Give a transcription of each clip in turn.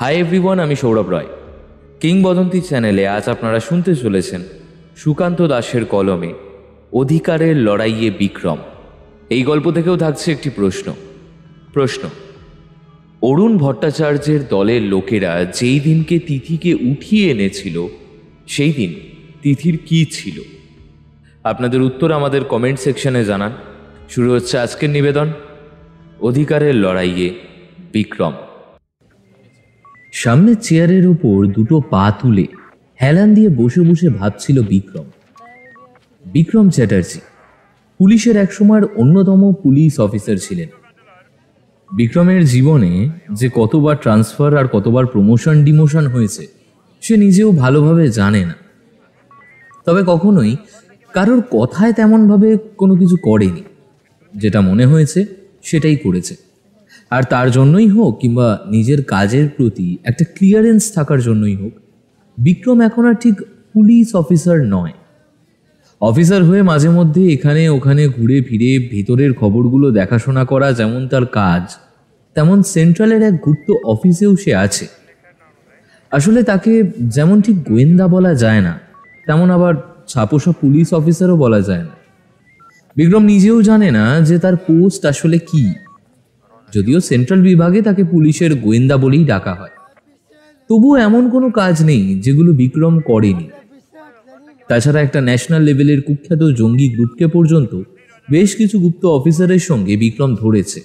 Hi everyone, আমি সৌরভ রয়। কিংবদন্তি চ্যানেলে আজ আপনারা শুনতে চলেছেন সুকান্ত দাসের কলমে অধিকারের লড়াইয়ে বিক্রম। এই গল্প থেকেও থাকছে একটি প্রশ্ন। অরুণ ভট্টাচার্যের দলের লোকেরা যেই দিনকে তিথিকে উঠিয়ে এনেছিল সেই দিন তিথির কি ছিল? আপনাদের উত্তর আমাদের কমেন্ট সেকশনে জানান। শুরু হচ্ছে আজকের নিবেদন, অধিকারের লড়াইয়ে বিক্রম। সামনের চেয়ারের ওপর দুটো পা তুলে হেলান দিয়ে বসে বসে ভাবছিল বিক্রম চ্যাটার্জি পুলিশের একসময়ের অন্যতম পুলিশ অফিসার ছিলেন। বিক্রমের জীবনে যে কতবার ট্রান্সফার আর কতবার প্রমোশন ডিমোশন হয়েছে সে নিজেও ভালোভাবে জানে না। তবে কখনোই কারোর কথায় তেমনভাবে কোনো কিছু করেনি, যেটা মনে হয়েছে সেটাই করেছে। আর তার জন্যই হোক কিংবা নিজের কাজের প্রতি একটা ক্লিয়ারেন্স থাকার জন্যই হোক, বিক্রম এখন আর ঠিক পুলিশ অফিসার নয়। অফিসার হয়ে মাঝে মধ্যে এখানে ওখানে ঘুরে ফিরে ভেতরের খবরগুলো দেখাশোনা করা যেমন তার কাজ, তেমন সেন্ট্রালের এক গুপ্ত অফিসেও সে আছে। আসলে তাকে যেমন ঠিক গোয়েন্দা বলা যায় না, তেমন আবার ছাপোষা পুলিশ অফিসারও বলা যায় না। বিক্রম নিজেও জানে না যে তার পোস্ট আসলে কি, যদিও সেন্ট্রাল বিভাগে তাকে পুলিশের গোয়েন্দা বলেই ডাকা হয়। তবুও এমন কোনো কাজ নেই যেগুলো বিক্রম করেনি। তাছাড়া একটা ন্যাশনাল লেভেলের কুখ্যাত জঙ্গি গ্রুপকে পর্যন্ত বেশ কিছু গুপ্ত অফিসারের সঙ্গে বিক্রম ধরেছে।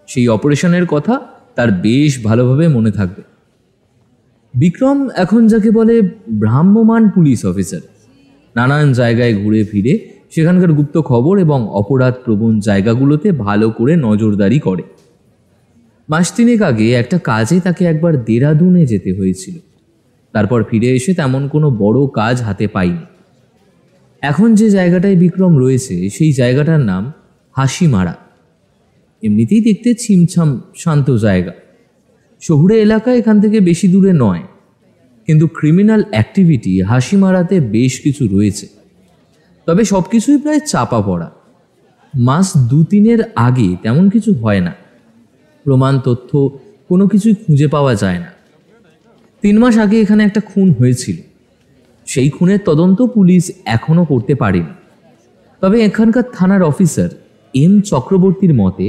সেই অপারেশনের কথা তার বেশ ভালোভাবে মনে থাকবে। বিক্রম এখন যাকে বলে ভ্রাম্যমান পুলিশ অফিসার। নানান জায়গায় ঘুরে ফিরে সেখানকার গুপ্ত খবর এবং অপরাধ প্রবণ জায়গাগুলোতে ভালো করে নজরদারি করে। মাস তিনেক আগে একটা কাজে তাকে একবার দেরাদুনে যেতে হয়েছিল। তারপর ফিরে এসে তেমন কোনো বড় কাজ হাতে পাইনি। এখন যে জায়গাটায় বিক্রম রয়েছে সেই জায়গাটার নাম হাসিমারা। এমনিতেই দেখতে ছিমছাম শান্ত জায়গা। শহুরে এলাকা এখান থেকে বেশি দূরে নয়, কিন্তু ক্রিমিনাল অ্যাক্টিভিটি হাসিমারাতে বেশ কিছু রয়েছে। তবে সব কিছুই প্রায় চাপা পড়া। মাস 2-3 আগে তেমন কিছু হয় না। প্রমাণ তথ্য কোনো কিছুই খুঁজে পাওয়া যায় না। 3 মাস আগে এখানে একটা খুন হয়েছিল। সেই খুনের তদন্ত পুলিশ এখনো করতে পারেনি। তবে এখানকার থানার অফিসার এম চক্রবর্তীর মতে,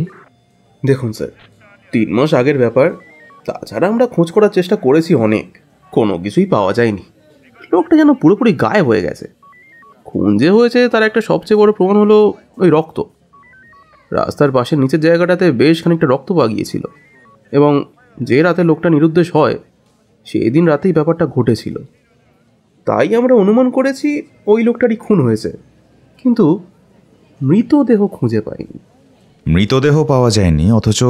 দেখুন স্যার, 3 মাস আগের ব্যাপার। তাছাড়া আমরা খোঁজ করার চেষ্টা করেছি অনেক, কোনো কিছুই পাওয়া যায়নি। লোকটা যেন পুরোপুরি গায়েব হয়ে গেছে। খুন যে হয়েছে তার একটা সবচেয়ে বড় প্রমাণ হলো ওই রক্ত। রাস্তার পাশের নিচের জায়গাটাতে বেশ খানিকটা রক্ত পাওয়া গিয়েছিল, এবং যে রাতে লোকটা নিরুদ্দেশ হয় সেই দিন রাতেই ব্যাপারটা ঘটেছিল। তাই আমরা অনুমান করেছি ওই লোকটারই খুন হয়েছে, কিন্তু মৃতদেহ খুঁজে পাইনি। মৃতদেহ পাওয়া যায়নি, অথচ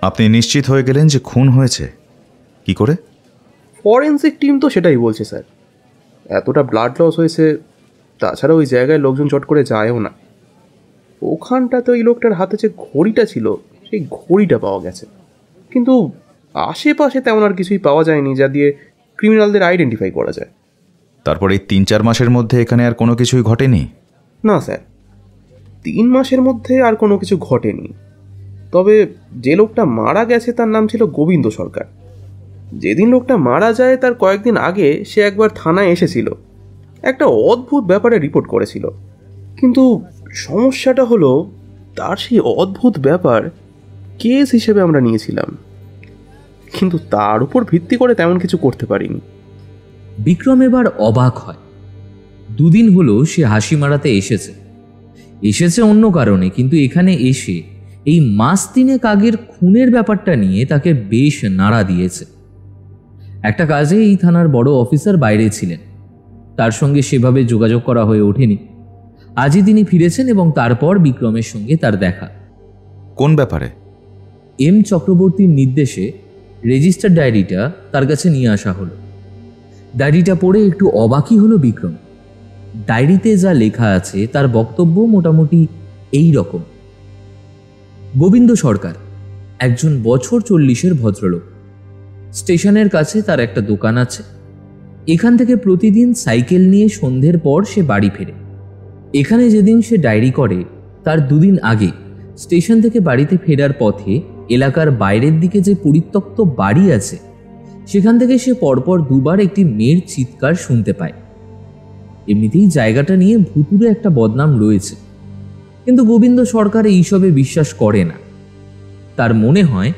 আপনি নিশ্চিত হয়ে গেলেন যে খুন হয়েছে কি করে? ফরেন্সিক টিম তো সেটাই বলছে স্যার। এতটা ব্লাড লস হয়েছে, তাছাড়া ওই জায়গায় লোকজন চট করে যায়ও না। ওখানটাতে ওই লোকটার হাতে যে ঘড়িটা ছিল সেই ঘড়িটা পাওয়া গেছে, কিন্তু আশেপাশে তেমন আর কিছুই পাওয়া যায়নি যা দিয়ে ক্রিমিনালদের আইডেন্টিফাই করা যায়। তারপর এই 3-4 মাসের মধ্যে এখানে আর কোনো কিছুই ঘটেনি? না স্যার, 3 মাসের মধ্যে আর কোনো কিছু ঘটেনি। তবে যে লোকটা মারা গেছে তার নাম ছিল গোবিন্দ সরকার। যেদিন লোকটা মারা যায় তার কয়েকদিন আগে সে একবার থানায় এসেছিল, একটা অদ্ভুত ব্যাপারে রিপোর্ট করেছিল। কিন্তু সমস্যাটা হলো তার সেই অদ্ভুত ব্যাপার কেস হিসেবে আমরা নিয়েছিলাম, কিন্তু তার উপর ভিত্তি করে তেমন কিছু করতে পারিনি। বিক্রম এবার অবাক হয়। 2 দিন হলো সে হাসিমারাতে এসেছে অন্য কারণে, কিন্তু এখানে এসে এই মাস 3 আগের খুনের ব্যাপারটা নিয়ে তাকে বেশ নাড়া দিয়েছে। একটা কাজে এই থানার বড় অফিসার বাইরে ছিলেন, তার সঙ্গে সেভাবে যোগাযোগ করা হয়ে ওঠেনি। আজই তিনি ফিরেছেন এবং তারপর বিক্রমের সঙ্গে তার দেখা। কোন ব্যাপারে? এম চক্রবর্তীর নির্দেশে রেজিস্টার ডায়েরিটা তার কাছে নিয়ে আসা হলো। ডায়েরিটা পড়ে একটু অবাকই হলো বিক্রম। ডায়েরিতে যা লেখা আছে তার বক্তব্য মোটামুটি এই রকম: গোবিন্দ সরকার একজন বছর 40-এর ভদ্রলোক। স্টেশনের কাছে তার একটা দোকান আছে। এখান থেকে প্রতিদিন সাইকেল নিয়ে সন্ধ্যের পর সে বাড়ি ফেরে। এখানে যেদিন সে ডায়েরি করে তার 2 দিন আগে স্টেশন থেকে বাড়িতে ফেরার পথে এলাকার বাইরের দিকে যে পরিত্যক্ত বাড়ি আছে সেখান থেকে সে পরপর দুবার একটি মেয়ের চিৎকার শুনতে পায়। এমনিতেই জায়গাটা নিয়ে ভুতুরে একটা বদনাম রয়েছে, কিন্তু গোবিন্দ সরকার এইসবে বিশ্বাস করে না। তার মনে হয়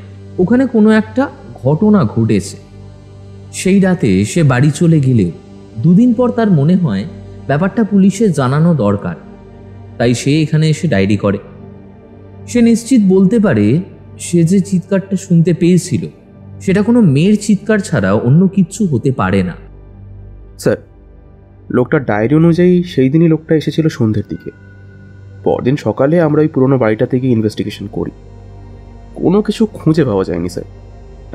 ওখানে কোনো একটা ঘটনা ঘটেছে। সেই রাতে সে বাড়ি চলে গেলেও দুদিন পর তার মনে হয় ব্যাপারটা পুলিশে জানানো দরকার, তাই সে এখানে এসে ডায়েরি করে। সে নিশ্চিত বলতে পারে সে যে চিৎকারটা শুনতে পেয়েছিল সেটা কোনো মেয়ের চিৎকার ছাড়া অন্য কিচ্ছু হতে পারে না। স্যার, লোকটার ডায়েরি অনুযায়ী সেই দিনই লোকটা এসেছিল সন্ধ্যের দিকে। পরদিন সকালে আমরা ওই পুরোনো বাড়িটা থেকে ইনভেস্টিগেশন করি, কোনো কিছু খুঁজে পাওয়া যায়নি স্যার।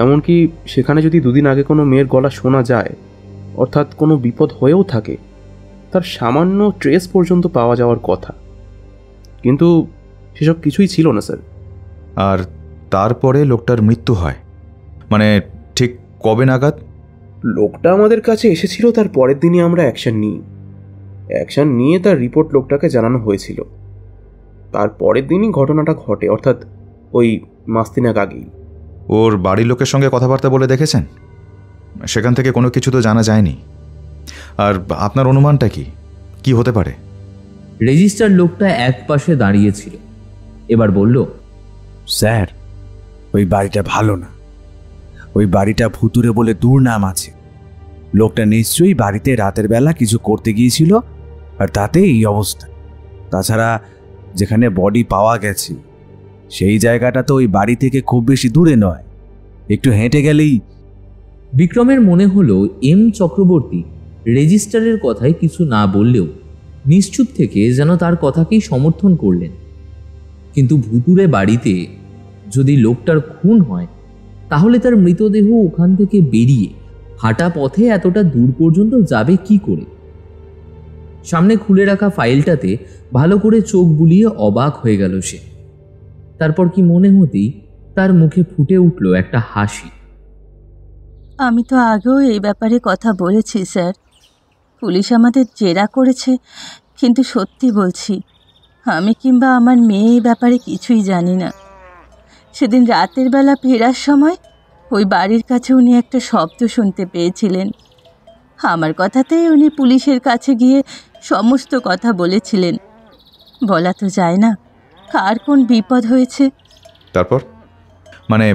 এমনকি সেখানে যদি দুদিন আগে কোনো মেয়ের গলা শোনা যায়, অর্থাৎ কোনো বিপদ হয়েও থাকে, তার সামান্য ট্রেস পর্যন্ত পাওয়া যাওয়ার কথা, কিন্তু সেসব কিছুই ছিল না স্যার। আর তারপরে লোকটার মৃত্যু হয়, মানে ঠিক কবে নাগাদ? লোকটা আমাদের কাছে এসেছিল, তার পরের দিনই আমরা অ্যাকশন নিয়ে তার রিপোর্ট লোকটাকে জানানো হয়েছিল। তার পরের দিনই ঘটনাটা ঘটে, অর্থাৎ ওই মাস্তিনাক আগেই। ওর বাড়ির লোকের সঙ্গে কথাবার্তা বলে দেখেছেন? সেখান থেকে কোনো কিছু তো জানা যায়নি। আর আপনার অনুমানটা কি হতে পারে? রেজিস্টার লোকটা এক পাশে দাঁড়িয়েছিল, এবার বলল, স্যার, ওই বাড়িটা ভালো না। ওই বাড়িটা ভুতুরে বলে দুর্নাম আছে। লোকটা নিশ্চয়ই বাড়িতে রাতের বেলা কিছু করতে গিয়েছিল, আর তাতে এই অবস্থা। তাছাড়া যেখানে বডি পাওয়া গেছে সেই জায়গাটা তো ওই বাড়ি থেকে খুব বেশি দূরে নয়, একটু হেঁটে গেলেই। বিক্রমের মনে হলো এম চক্রবর্তী রেজিস্টারের কথায় কিছু না বললেও নিশ্চুপ থেকে যেন তার কথাকেই সমর্থন করলেন। কিন্তু ভুতুরে বাড়িতে যদি লোকটার খুন হয়, তাহলে তার মৃতদেহ ওখান থেকে বেরিয়ে হাঁটা পথে এতটা দূর পর্যন্ত যাবে কি করে? সামনে খুলে রাখা ফাইলটাতে ভালো করে চোখ বুলিয়ে অবাক হয়ে গেল সে। তারপর কি মনে হতেই তার মুখে ফুটে উঠল একটা হাসি। আমি তো আগেও এই ব্যাপারে কথা বলেছি স্যার। পুলিশ আমাদের জেরা করেছে, কিন্তু সত্যি বলছি, আমি কিংবা আমার মেয়ে এই ব্যাপারে কিছুই জানি না। সেদিন রাতের বেলা ফেরার সময় ওই বাড়ির কাছে উনি একটা শব্দ শুনতে পেয়েছিলেন। আমার কথাতেই উনি পুলিশের কাছে গিয়ে সমস্ত কথা বলেছিলেন। বলা তো যায় না কার কোন বিপদ হয়েছে। তারপর মানে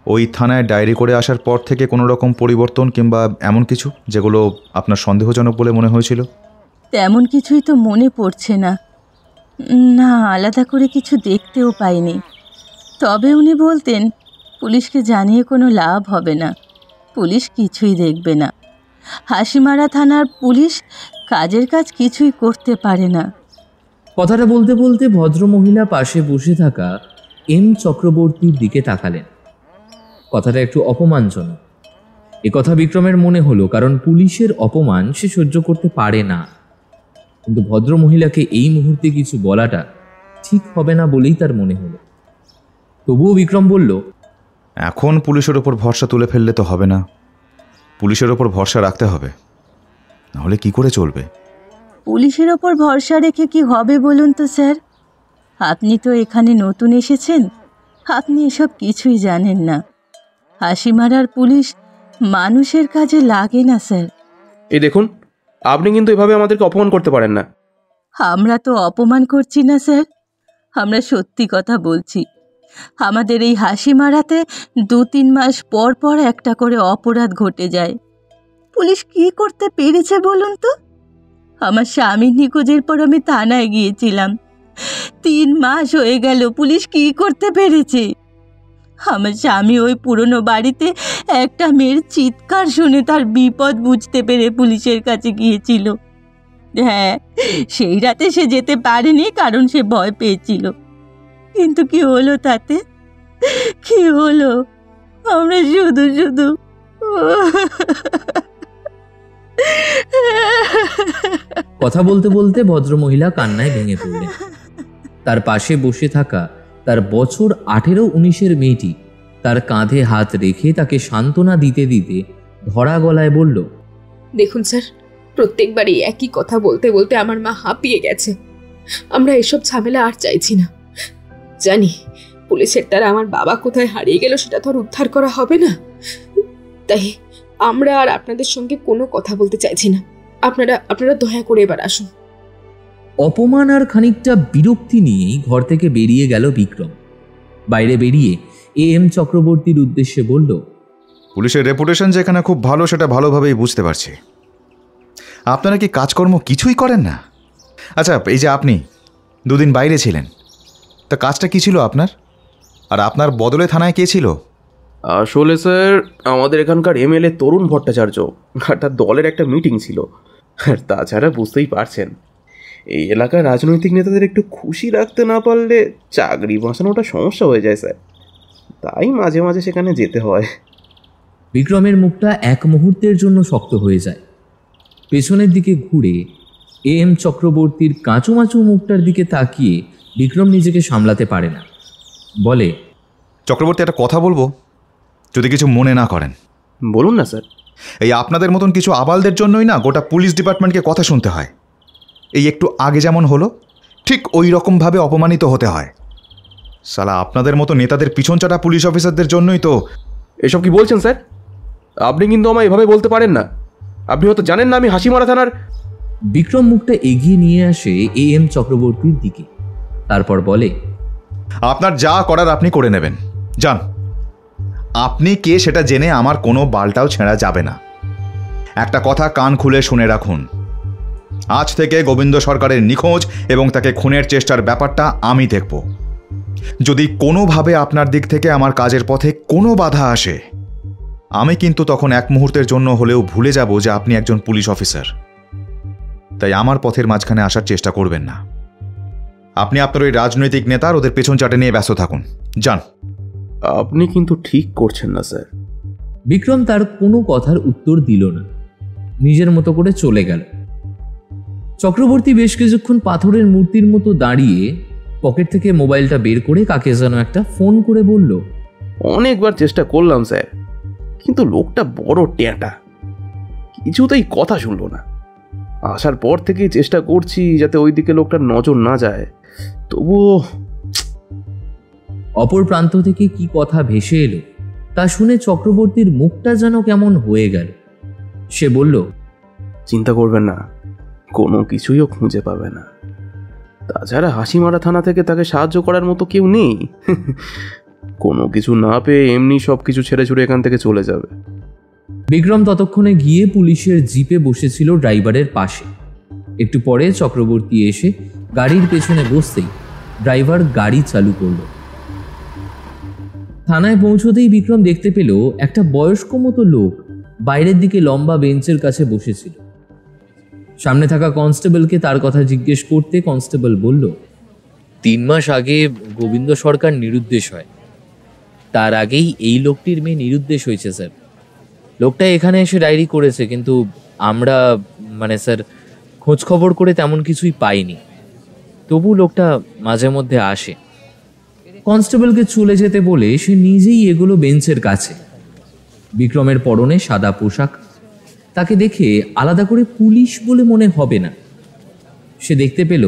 ওই থানায় ডায়েরি করে আসার পর থেকে কোনো রকম পরিবর্তন কিংবা এমন কিছু যেগুলো আপনার সন্দেহজনক বলে মনে হয়েছিল? তেমন কিছুই তো মনে পড়ছে না। না, আলাদা করে কিছু দেখতেও পাইনি। তবে উনি বলতেন পুলিশকে জানিয়ে কোনো লাভ হবে না, পুলিশ কিছুই দেখবে না। হাসিমারা থানার পুলিশ কাজের কাজ কিছুই করতে পারে না। কথাটা বলতে বলতে ভদ্রমহিলা পাশে বসে থাকা এম চক্রবর্তীর দিকে তাকালেন। কথাটা একটু অপমানজনক। কথা বিক্রমের মনে হলো, কারণ পুলিশের অপমান সে সহ্য করতে পারে না। কিন্তু ভদ্রমহিলাকে এই মুহূর্তে কিছু বলাটা ঠিক হবে না বলেই তার মনে হলো। তবুও বিক্রম বলল, এখন পুলিশের ওপর ভরসা তুলে ফেললে তো হবে না, পুলিশের ওপর ভরসা রাখতে হবে, নাহলে কি করে চলবে? পুলিশের ওপর ভরসা রেখে কি হবে বলুন তো স্যার? আপনি তো এখানে নতুন এসেছেন, আপনি এসব কিছুই জানেন না। হাসিমারার পুলিশ মানুষের কাজে লাগে না স্যার। এই দেখুন, আপনি কিন্তু এভাবে আমাদেরকে অপমান করতে পারেন না। আমরা তো অপমান করছি না স্যার, আমরা সত্যি কথা বলছি। আমাদের এই হাসিমারাতে 2-3 মাস পর পর একটা করে অপরাধ ঘটে যায়। পুলিশ কি করতে পেরেছে বলুন তো? আমার স্বামীর নিখোঁজের পর আমি থানায় গিয়েছিলাম, 3 মাস হয়ে গেল, পুলিশ কি করতে পেরেছে? আমার স্বামী ওই পুরনো বাড়িতে একটা মেয়ের চিৎকার শুনে তার বিপদ বুঝতে পেরে পুলিশের কাছে গিয়েছিল। হ্যাঁ, সেই রাতে সে যেতে পারেনি কারণ সে ভয় পেয়েছিল। কিন্তু কি হলো তাতে? কি হলো? আমরা শুধু শুধু কথা বলতে বলতে ভদ্রমহিলা কান্নায় ভেঙে পড়লেন। তার পাশে বসে থাকা তার বছর 18-19-এর মেয়েটি তার কাঁধে হাত রেখে তাকে সান্ত্বনা দিতে দিতে ধরা গলায় বলল, দেখুন স্যার, প্রত্যেকবারই একই কথা বলতে বলতে আমার মা হাঁপিয়ে গেছে। আমরা এসব ঝামেলা আর চাইছি না। জানি পুলিশের দ্বারা আমার বাবা কোথায় হারিয়ে গেল সেটা তো আর উদ্ধার করা হবে না, তাই আমরা আর আপনাদের সঙ্গে কোনো কথা বলতে চাইছি না। আপনারা দয়া করে এবার আসুন। অপমান আর খানিকটা বিরক্তি নিয়েই ঘর থেকে বেরিয়ে গেল বিক্রম। বাইরে বেরিয়ে AM চক্রবর্তীর উদ্দেশ্যে বলল, পুলিশের রেপুটেশন যেখানে খুব ভালো সেটা ভালোভাবেই বুঝতে পারছি। আপনারা কি কাজকর্ম কিছুই করেন না? আচ্ছা, এই যে আপনি 2 দিন বাইরে ছিলেন, তা কাজটা কি ছিল আপনার? আর আপনার বদলে থানায় কে ছিল? আসলে স্যার, আমাদের এখানকার MLA তরুণ ভট্টাচার্য আর তার দলের একটা মিটিং ছিল। আর তাছাড়া বুঝতেই পারছেন, এই এলাকার রাজনৈতিক নেতাদের একটু খুশি রাখতে না পারলে চাকরি বাঁচানোটা সমস্যা হয়ে যায় স্যার। তাই মাঝে মাঝে সেখানে যেতে হয়। বিক্রমের মুখটা এক মুহূর্তের জন্য শক্ত হয়ে যায়। পেছনের দিকে ঘুরে AM চক্রবর্তীর কাঁচুমাচু মুখটার দিকে তাকিয়ে বিক্রম নিজেকে সামলাতে পারে না। বলে, চক্রবর্তী, একটা কথা বলবো, যদি কিছু মনে না করেন। বলুন না স্যার। এই আপনাদের মতন কিছু আবালদের জন্যই না গোটা পুলিশ ডিপার্টমেন্টকে কথা শুনতে হয়। এই একটু আগে যেমন হলো, ঠিক ওই রকমভাবে অপমানিত হতে হয়। সালা আপনাদের মতো নেতাদের পিছন চাটা পুলিশ অফিসারদের জন্যই তো। এসব কি বলছেন স্যার? আপনি কিন্তু আমায় এভাবে বলতে পারেন না। আপনি হয়তো জানেন না আমি হাসিমারা থানার। বিক্রম মুখটা এগিয়ে নিয়ে আসে AM চক্রবর্তীর দিকে, তারপর বলে, আপনার যা করার আপনি করে নেবেন, যান। আপনি কে সেটা জেনে আমার কোনো বালটাও ছেঁড়া যাবে না। একটা কথা কান খুলে শুনে রাখুন, আজ থেকে গোবিন্দ সরকারের নিখোঁজ এবং তাকে খুনের চেষ্টার ব্যাপারটা আমি দেখব। যদি কোনোভাবে আপনার দিক থেকে আমার কাজের পথে কোনো বাধা আসে, আমি কিন্তু তখন এক মুহূর্তের জন্য হলেও ভুলে যাব যে আপনি একজন পুলিশ অফিসার। তাই আমার পথের মাঝখানে আসার চেষ্টা করবেন না। আপনি আপনার ওই রাজনৈতিক নেতার ওদের পেছন চাটে নিয়ে ব্যস্ত থাকুন, যান। আপনি কিন্তু ঠিক করছেন না স্যার। বিক্রম তার কোনো কথার উত্তর দিল না, নিজের মতো করে চলে গেল। চক্রবর্তী বেশ কিছুক্ষণ পাথরের মূর্তির মতো দাঁড়িয়ে পকেট থেকে মোবাইলটা বের করে কাকে যেন একটা ফোন করে বলল, অনেকবার চেষ্টা করলাম স্যার, কিন্তু লোকটা বড় ট্যাঁটা, কিছুতেই কথা শুনলো না। আসার পর থেকেই চেষ্টা করছি যাতে ওই দিকে লোকটার নজর না যায়, তবুও। অপর প্রান্ত থেকে কি কথা ভেসে এলো তা শুনে চক্রবর্তীর মুখটা যেন কেমন হয়ে গেল। সে বলল, চিন্তা করবেন না, কোনো কিছুইও খুঁজে পাবে না। তাছাড়া হাসিমারা থানা থেকে তাকে সাহায্য করার মতো কেউ নেই। কোনো কিছু না পেয়ে এমনি সব কিছু ছেড়ে ছুড়ে এখান থেকে চলে যাবে। বিক্রম ততক্ষণে গিয়ে পুলিশের জিপে বসেছিল ড্রাইভারের পাশে। একটু পরে চক্রবর্তী এসে গাড়ির পেছনে বসতেই ড্রাইভার গাড়ি চালু করল। থানায় পৌঁছতেই বিক্রম দেখতে পেল একটা বয়স্ক মতো লোক বাইরের দিকে লম্বা বেঞ্চের কাছে বসেছিল। সামনে থাকা কনস্টেবলকে তার কথা জিজ্ঞেস করতে কনস্টেবল বলল, 3 মাস আগে গোবিন্দ সরকার নিরুদ্দেশ হয়। তার আগেই এই লোকটির মেয়ে নিরুদ্দেশ হয়েছে স্যার। লোকটা এখানে এসে ডায়েরি করেছে, কিন্তু আমরা স্যার খোঁজ খবর করে তেমন কিছুই পাইনি। তবু লোকটা মাঝে মধ্যে আসে। কনস্টেবলকে চলে যেতে বলে সে নিজেই এগুলো বেঞ্চের কাছে। বিক্রমের পরনে সাদা পোশাক, তাকে দেখে আলাদা করে পুলিশ বলে মনে হবে না। সে দেখতে পেল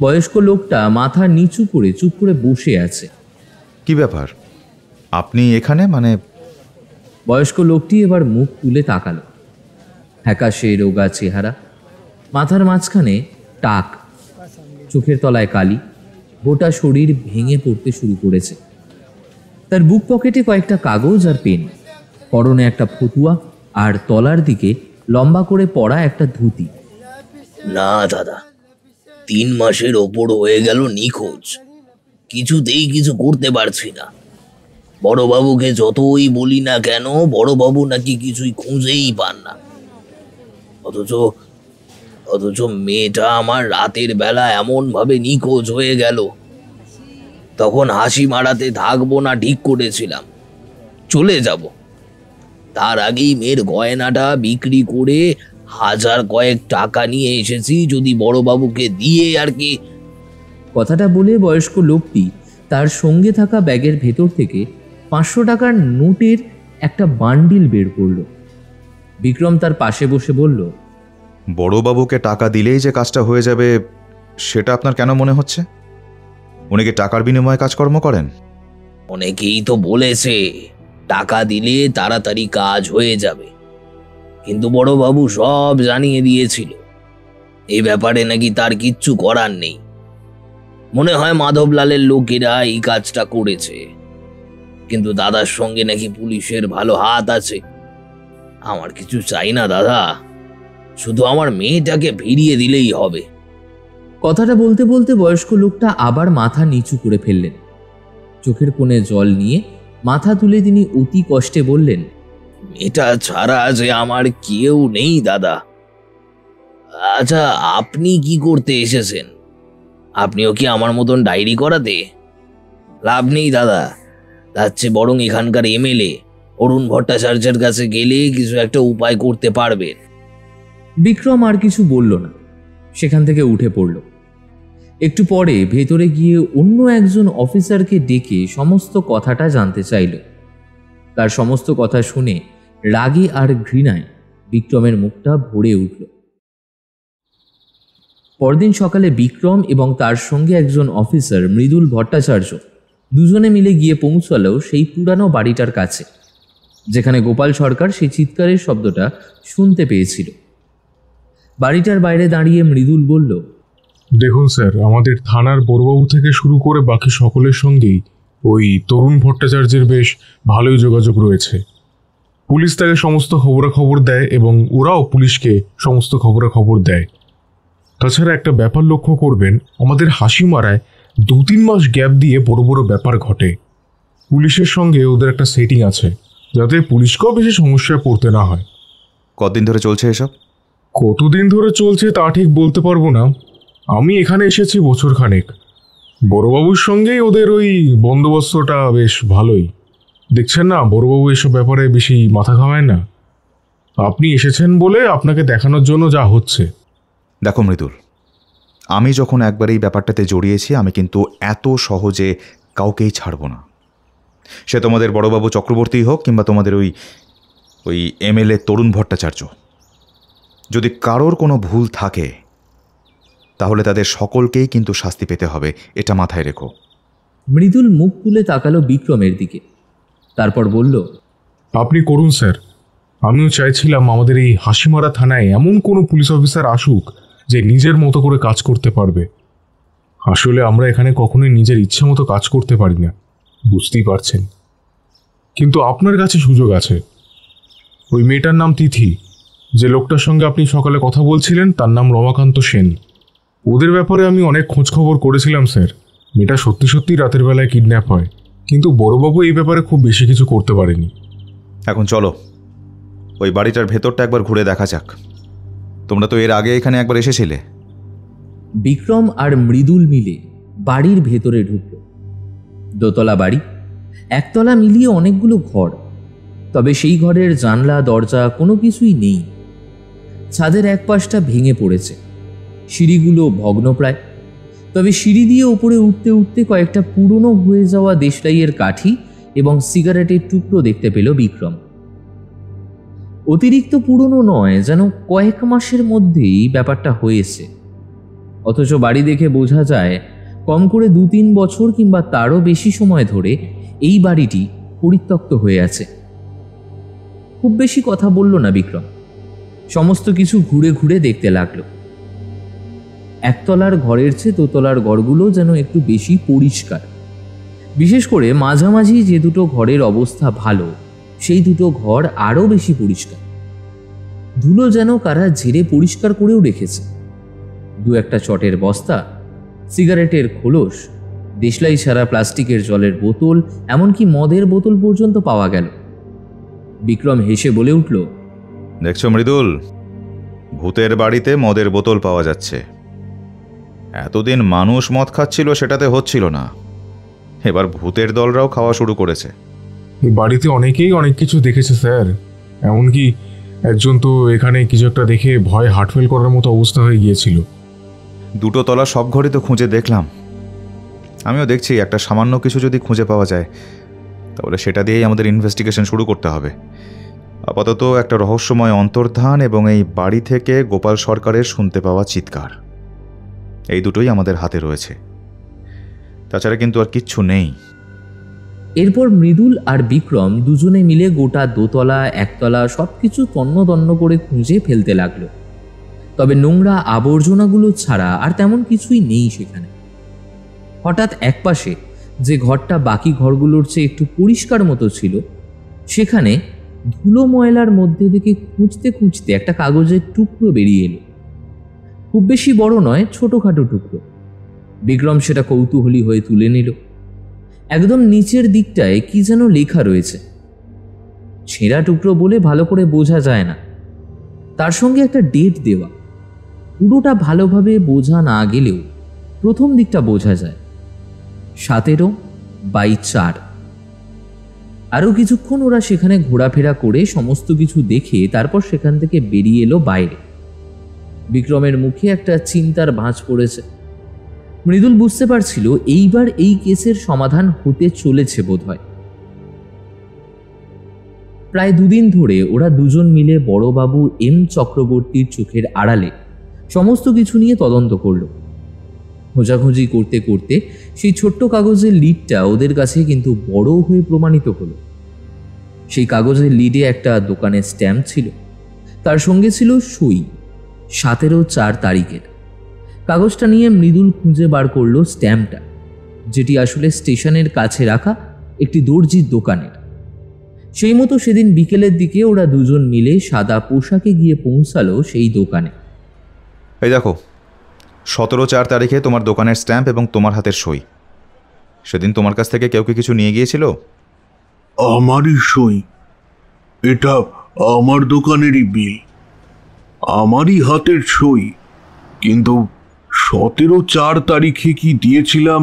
বয়স্ক লোকটা মাথা নিচু করে চুপ করে বসে আছে। কি ব্যাপার, আপনি এখানে? বয়স্ক লোকটি এবার মুখ তুলে তাকালো। ফ্যাকাশে রোগা চেহারা, মাথার মাঝখানে টাক, চোখের তলায় কালি, গোটা শরীর ভেঙে পড়তে শুরু করেছে। তার বুক পকেটে কয়েকটা কাগজ আর পেন, পরনে একটা ফতুয়া আর তলার দিকে লম্বা করে পরা একটা ধুতি। না দাদা, 3 মাসের ওপর হয়ে গেল নিখোঁজ, কিছুতেই কিছু করতে পারছি না। বড়বাবুকে যতই বলি না কেন, বড়বাবু নাকি কিছুই খুঁজেই পান না। অথচ মেয়েটা আমার রাতের বেলা এমন ভাবে নিখোঁজ হয়ে গেল। তখন হাসি মারাতে থাকবো না ঠিক করেছিলাম, চলে যাব। তার আগেই মেয়ের গয়নাটা বিক্রি করে 1000 কয়েক টাকা নিয়ে এসেছি, যদি বড়বাবুকে দিয়ে আর কি। কথাটা বলে বয়স্ক লোকটি তার সঙ্গে থাকা ব্যাগের ভেতর থেকে 500 টাকার নোটের একটা বান্ডিল বের করল। বিক্রম তার পাশে বসে বলল, বড়বাবুকে টাকা দিলেই যে কাজটা হয়ে যাবে সেটা আপনার কেন মনে হচ্ছে? উনি কি টাকার বিনিময়ে কাজকর্ম করেন? অনেকেই তো বলেছে, টাকা দিলে তাড়াতাড়ি কাজ হয়ে যাবে, কিন্তু বড়বাবু সব জানিয়ে দিয়েছিল এই ব্যাপারে নাকি তার কিচ্ছু করার নেই। মনে হয় মাধবলালের লোকেরা এই কাজটা করেছে, কিন্তু দাদার সঙ্গে নাকি পুলিশের ভালো হাত আছে। আমার কিছু চাই না দাদা, শুধু আমার মেয়েটাকে ফিরিয়ে দিলেই হবে। কথাটা বলতে বলতে বয়স্ক লোকটা আবার মাথা নিচু করে ফেললেন। চোখের কোণে জল নিয়ে মাথা তুলে তিনি অতি কষ্টে বললেন, মেয়েটা ছাড়া যে আমার কেউ নেই দাদা। আচ্ছা, আপনি কি করতে এসেছেন? আপনিও কি আমার মতন ডায়েরি করাতে? লাভ নেই দাদা, তার চেয়ে বরং এখানকার এমএলএ অরুণ ভট্টাচার্যের কাছে গেলে কিছু একটা উপায় করতে পারবেন। বিক্রম আর কিছু বলল না, সেখান থেকে উঠে পড়ল। একটু পরে ভেতরে গিয়ে অন্য একজন অফিসারকে ডেকে সমস্ত কথাটা জানতে চাইল। তার সমস্ত কথা শুনে রাগে আর ঘৃণায় বিক্রমের মুখটা ভরে উঠল। পরদিন সকালে বিক্রম এবং তার সঙ্গে একজন অফিসার মৃদুল ভট্টাচার্য দুজনে মিলে গিয়ে পৌঁছালো সেই পুরানো বাড়িটার কাছে, যেখানে গোপাল সরকার সেই চিৎকারের শব্দটা শুনতে পেয়েছিল। বাড়িটার বাইরে দাঁড়িয়ে মৃদুল বলল, দেখুন স্যার, আমাদের থানার বড়বাবু থেকে শুরু করে বাকি সকলের সঙ্গেই ওই তরুণ ভট্টাচার্যের বেশ ভালোই যোগাযোগ রয়েছে। পুলিশ তাকে সমস্ত খবরাখবর দেয় এবং ওরাও পুলিশকে সমস্ত খবরাখবর দেয়। তাছাড়া একটা ব্যাপার লক্ষ্য করবেন, আমাদের হাসিমারায় 2-3 মাস গ্যাপ দিয়ে বড় বড় ব্যাপার ঘটে। পুলিশের সঙ্গে ওদের একটা সেটিং আছে, যাতে পুলিশকেও বেশি সমস্যায় পড়তে না হয়। কতদিন ধরে চলছে এসব? কতদিন ধরে চলছে তা ঠিক বলতে পারবো না। আমি এখানে এসেছি বছরখানেক। বড়বাবুর সঙ্গেই ওদের ওই বন্দোবস্তটা বেশ ভালোই। দেখছেন না, বড়বাবু এসব ব্যাপারে বেশি মাথা ঘামায় না। আপনি এসেছেন বলে আপনাকে দেখানোর জন্য যা হচ্ছে। দেখো মৃদুল, আমি যখন একবার এই ব্যাপারটাতে জড়িয়েছি, আমি কিন্তু এত সহজে কাউকেই ছাড়ব না। সে তোমাদের বড়বাবু চক্রবর্তী হোক কিংবা তোমাদের ওই এমএলএ তরুণ ভট্টাচার্য। যদি কারোর কোনো ভুল থাকে তাহলে তাদের সকলকেই কিন্তু শাস্তি পেতে হবে, এটা মাথায় রেখো। মৃদুল মুখ তুলে তাকালো বিক্রমের দিকে, তারপর বলল, আপনি করুন স্যার। আমিও চাইছিলাম আমাদের এই হাসিমারা থানায় এমন কোনো পুলিশ অফিসার আসুক যে নিজের মতো করে কাজ করতে পারবে। আসলে আমরা এখানে কখনোই নিজের ইচ্ছে মতো কাজ করতে পারি না, বুঝতেই পারছেন। কিন্তু আপনার কাছে সুযোগ আছে। ওই মেয়েটার নাম তিথি, যে লোকটার সঙ্গে আপনি সকালে কথা বলছিলেন তার নাম রমাকান্ত সেন। ওদের ব্যাপারে আমি অনেক খোঁজখবর করেছিলাম স্যার। মেয়েটা সত্যি সত্যি রাতের বেলায় কিডন্যাপ হয়, কিন্তু বড়বাবু এই ব্যাপারে খুব বেশি কিছু করতে পারেনি। এখন চলো ওই বাড়িটার ভেতরটা একবার ঘুরে দেখা যাক। তোমরা তো এর আগে এখানে একবার এসেছিলে। বিক্রম আর মৃদুল মিলে বাড়ির ভেতরে ঢুকল। দোতলা বাড়ি, একতলা মিলিয়ে অনেকগুলো ঘর, তবে সেই ঘরের জানলা দরজা কোনো কিছুই নেই। ছাদের এক পাশটা ভেঙে পড়েছে, সিঁড়িগুলো ভগ্নপ্রায়। তবে সিঁড়ি দিয়ে উপরে উঠতে উঠতে কয়েকটা পুরনো হয়ে যাওয়া দেশলাইয়ের কাঠি এবং সিগারেটের টুকরো দেখতে পেল বিক্রম। অতিরিক্ত পুরনো নয়, যেন কয়েক মাসের মধ্যেই ব্যাপারটা হয়েছে। অথচ বাড়ি দেখে বোঝা যায় কম করে 2-3 বছর কিংবা তারও বেশি সময় ধরে এই বাড়িটি পরিত্যক্ত হয়ে আছে। খুব বেশি কথা বলল না বিক্রম, সমস্ত কিছু ঘুরে ঘুরে দেখতে লাগলো। একতলার ঘরের চেয়ে দোতলার ঘরগুলো যেন একটু বেশি পরিষ্কার। বিশেষ করে মাঝামাঝি যে দুটো ঘরের অবস্থা ভালো, সেই দুটো ঘর আরও বেশি পরিষ্কার। ধুলো যেন কারা ঝেড়ে পরিষ্কার করেও রেখেছে। 2-1টা চটের বস্তা, সিগারেটের খোলস, দেশলাই ছাড়া প্লাস্টিকের জলের বোতল, এমনকি মদের বোতল পর্যন্ত পাওয়া গেল। বিক্রম হেসে বলে উঠল, দেখছো মৃদুল, ভূতের বাড়িতে মদের বোতল পাওয়া যাচ্ছে। এতদিন মানুষ মদ খাচ্ছিল, সেটাতে হচ্ছিল না, এবার ভূতের দলরাও খাওয়া শুরু করেছে। এই বাড়িতে অনেকেই অনেক কিছু দেখেছে স্যার। এমনকি একজন তো এখানে কিছু একটা দেখে ভয়ে হার্টফেল করার মতো অবস্থা হয়ে গিয়েছিল। 2টো তলা সব ঘরই তো খুঁজে দেখলাম। আমিও দেখছি একটা সামান্য কিছু যদি খুঁজে পাওয়া যায় তাহলে সেটা দিয়েই আমাদের ইনভেস্টিগেশন শুরু করতে হবে। আপাতত একটা রহস্যময় অন্তর্ধান এবং এই বাড়ি থেকে গোপাল সরকারের শুনতে পাওয়া চিৎকার, এই দুটোই আমাদের হাতে রয়েছে। তাছাড়া কিন্তু আর কিচ্ছু নেই। এরপর মৃদুল আর বিক্রম দুজনে মিলে গোটা দোতলা একতলা সবকিছু তন্ন তন্ন করে খুঁজে ফেলতে লাগলো। তবে নোংরা আবর্জনাগুলো ছাড়া আর তেমন কিছুই নেই সেখানে। হঠাৎ একপাশে যে ঘরটা বাকি ঘরগুলোর চেয়ে একটু পরিষ্কার মতো ছিল, সেখানে ধুলো ময়লার মধ্যে থেকে খুঁজতে খুঁজতে একটা কাগজের টুকরো বেরিয়ে এলো। খুব বেশি বড় নয়, ছোটখাটো টুকরো। বিক্রম সেটা কৌতূহলী হয়ে তুলে নিল। একদম নিচের দিকটায় কি যেন লেখা রয়েছে। ছেঁড়া টুকরো বলে ভালো করে বোঝা যায় না, তার সঙ্গে একটা ডেট দেওয়া। পুরোটা ভালোভাবে বোঝা না গেলেও প্রথম দিকটা বোঝা যায়, 17/4। আরও কিছুক্ষণ ওরা সেখানে ঘোরাফেরা করে সমস্ত কিছু দেখে তারপর সেখান থেকে বেরিয়ে এলো বাইরে। বিক্রমের মুখে একটা চিন্তার ভাঁজ পড়েছে। মৃদুল বুঝতে পারছিল এইবার এই কেসের সমাধান হতে চলেছে বোধহয়। প্রায় 2 দিন ধরে ওরা দুজন মিলে বড়বাবু এম চক্রবর্তীর চোখের আড়ালে সমস্ত কিছু নিয়ে তদন্ত করল। খোঁজাখুঁজি করতে করতে সেই ছোট্ট কাগজের লিডটা ওদের কাছে কিন্তু বড় হয়ে প্রমাণিত হলো। সেই কাগজের লিডে একটা দোকানের স্ট্যাম্প ছিল, তার সঙ্গে ছিল সই 17/4 তারিখের। কাগজটা নিয়ে মৃদুল খুঁজে বার করলো স্ট্যাম্পটা, যেটি আসলে স্টেশনের কাছে রাখা একটি দর্জির দোকানের। সেই মতো সেদিন বিকেলের দিকে ওরা দুজন মিলে সাদা পোশাকে গিয়ে পৌঁছালো সেই দোকানে। এই দেখো, 17/4 তারিখে তোমার দোকানের স্ট্যাম্প এবং তোমার হাতের সই। সেদিন তোমার কাছ থেকে কেউ কি কিছু নিয়ে গিয়েছিল? আমারই সই, এটা আমার দোকানেরই বিল, আমারই হাতের সই। কিন্তু 17/4 তারিখে কি দিয়েছিলাম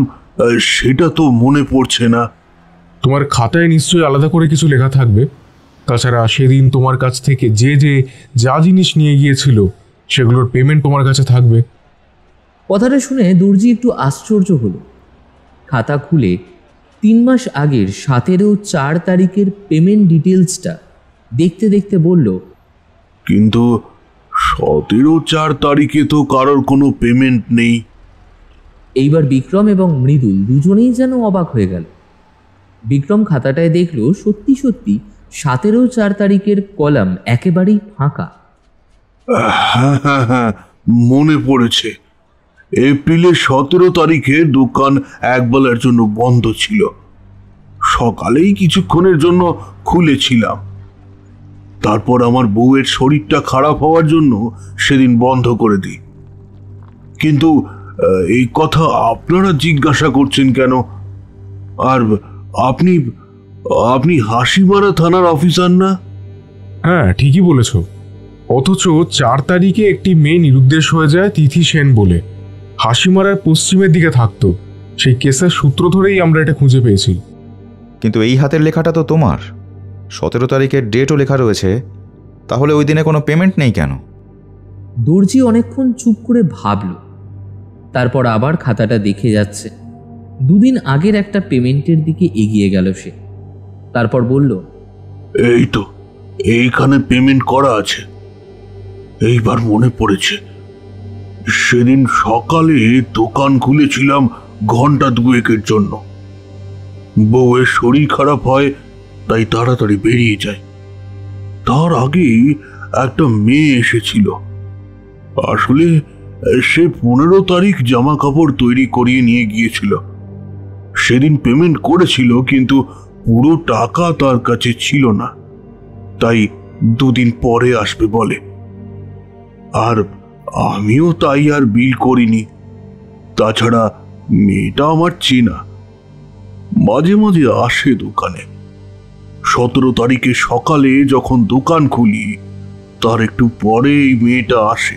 সেটা তো মনে পড়ছে না। তোমার খাতায় নিশ্চয়ই আলাদা করে কিছু লেখা থাকবে। তাছাড়া সেদিন তোমার কাছ থেকে যা জিনিস নিয়ে গিয়েছিল সেগুলোর পেমেন্ট তোমার কাছে থাকবে। কথাটা শুনে দর্জি একটু আশ্চর্য হলো। খাতা খুলে 3 মাস আগের 17/4 তারিখের পেমেন্ট ডিটেলসটা দেখতে দেখতে বলল, কিন্তু 17/4 তারিখে তো কারোর কোনো পেমেন্ট নেই। এইবার বিক্রম এবং মৃদুল দুজনেই যেন অবাক হয়ে গেল। বিক্রম খাতাটায় দেখলো সত্যি সত্যি 17/4 তারিখের কলাম একেবারেই ফাঁকা। হ্যাঁ হ্যাঁ হ্যাঁ, মনে পড়েছে। এপ্রিলের 17 তারিখে দোকান একবেলার জন্য বন্ধ ছিল। সকালেই কিছুক্ষণের জন্য খুলেছিলাম। তারপর আমার বউয়ের শরীরটা খারাপ হওয়ার জন্য সেদিন বন্ধ করে দিই। কিন্তু এই কথা আপনারা জিজ্ঞাসা করছেন কেন? আর আপনি হাসিমারা থানার অফিসার না? হ্যাঁ, ঠিকই বলেছ। অথচ 4 তারিখে একটি মেয়ে নিরুদ্দেশ হয়ে যায় তিথি সেন বলে। হাসিমারার পশ্চিমের দিকে থাকতো। সেই কেসের সূত্র ধরেই আমরা এটা খুঁজে পেয়েছি। কিন্তু এই হাতের লেখাটা তো তোমার, 17 তারিখের ডেটও লেখা রয়েছে। তাহলে ওই দিনে কোনো পেমেন্ট নেই কেন? দর্জি অনেকক্ষণ চুপ করে ভাবল, তারপর আবার খাতাটা দেখে যাচ্ছে। 2 দিন আগের একটা পেমেন্টের দিকে এগিয়ে গেল সে। তারপর বলল, এই তো, এইখানে পেমেন্ট করা আছে। এইবার মনে পড়েছে, সেদিন সকালে দোকান খুলেছিলাম ঘন্টা 2-এর জন্য। বউয়ের শরীর খারাপ হয়, তাই তাড়াতাড়ি বেরিয়ে যায়। তার আগে একটা মেয়ে এসেছিল। আসলে সে 15 তারিখ জামা কাপড় তৈরি করিয়ে নিয়ে গিয়েছিল। সেদিন পেমেন্ট করেছিল, কিন্তু পুরো টাকা তার কাছে ছিল না, তাই 2 দিন পরে আসবে বলে। আর আমিও তাই আর বিল করিনি। তাছাড়া মেয়েটা আমার চেনা, মাঝে মাঝে আসে দোকানে। 17 তারিখে সকালে যখন দোকান খুলি, তার একটু পরে এই মেয়েটা আসে।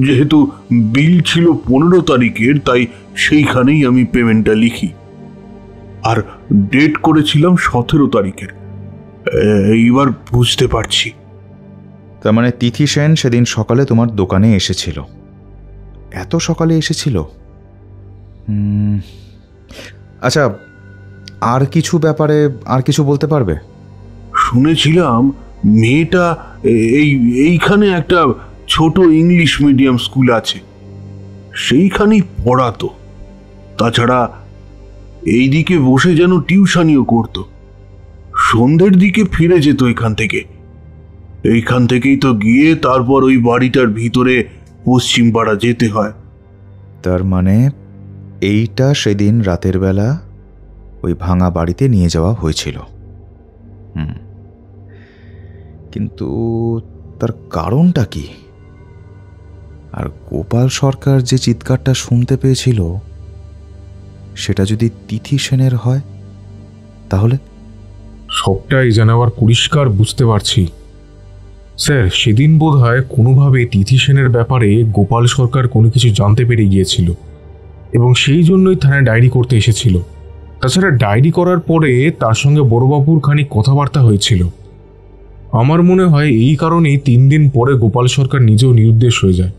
যেহেতু বিল ছিল 15 তারিখের, তাই সেইখানেই আমি পেমেন্টটা লিখি। আর ডেট করেছিলাম 17 তারিখের। এইবার বুঝতে পারছি। তার মানে তিথি সেন সেদিন সকালে তোমার দোকানে এসেছিল। এত সকালে এসেছিল? আচ্ছা, আর কিছু ব্যাপারে আর কিছু বলতে পারবে? শুনেছিলাম মেয়েটা এইখানে একটা ছোট ইংলিশ মিডিয়াম স্কুল আছে, সেইখানেই পড়াতো। তাছাড়া এই দিকে বসে যেন টিউশনিও করত। সন্ধ্যের দিকে ফিরে যেত এখান থেকে। এইখান থেকেই তো গিয়ে তারপর ওই বাড়িটার ভিতরে পশ্চিম পাড়া যেতে হয়। তার মানে এইটা সেদিন রাতের বেলা ওই ভাঙা বাড়িতে নিয়ে যাওয়া হয়েছিল। কিন্তু তার কারণটা কি? আর গোপাল সরকার যে চিৎকারটা শুনতে পেয়েছিল সেটা যদি তিথি সেনের হয় তাহলে? সবটাই যেন আবার পরিষ্কার বুঝতে পারছি। স্যার, সেদিন বোধহয় কোনোভাবে তিথি সেনের ব্যাপারে গোপাল সরকার কোনো কিছু জানতে পেরে গিয়েছিল এবং সেই জন্যই থানায় ডায়েরি করতে এসেছিল। তাছাড়া ডায়েরি করার পরে তার সঙ্গে বড়বাবুর খানিক কথাবার্তা হয়েছিল। আমার মনে হয় এই কারণেই 3 দিন পরে গোপাল সরকার নিজেও নিরুদ্দেশ হয়ে যায়।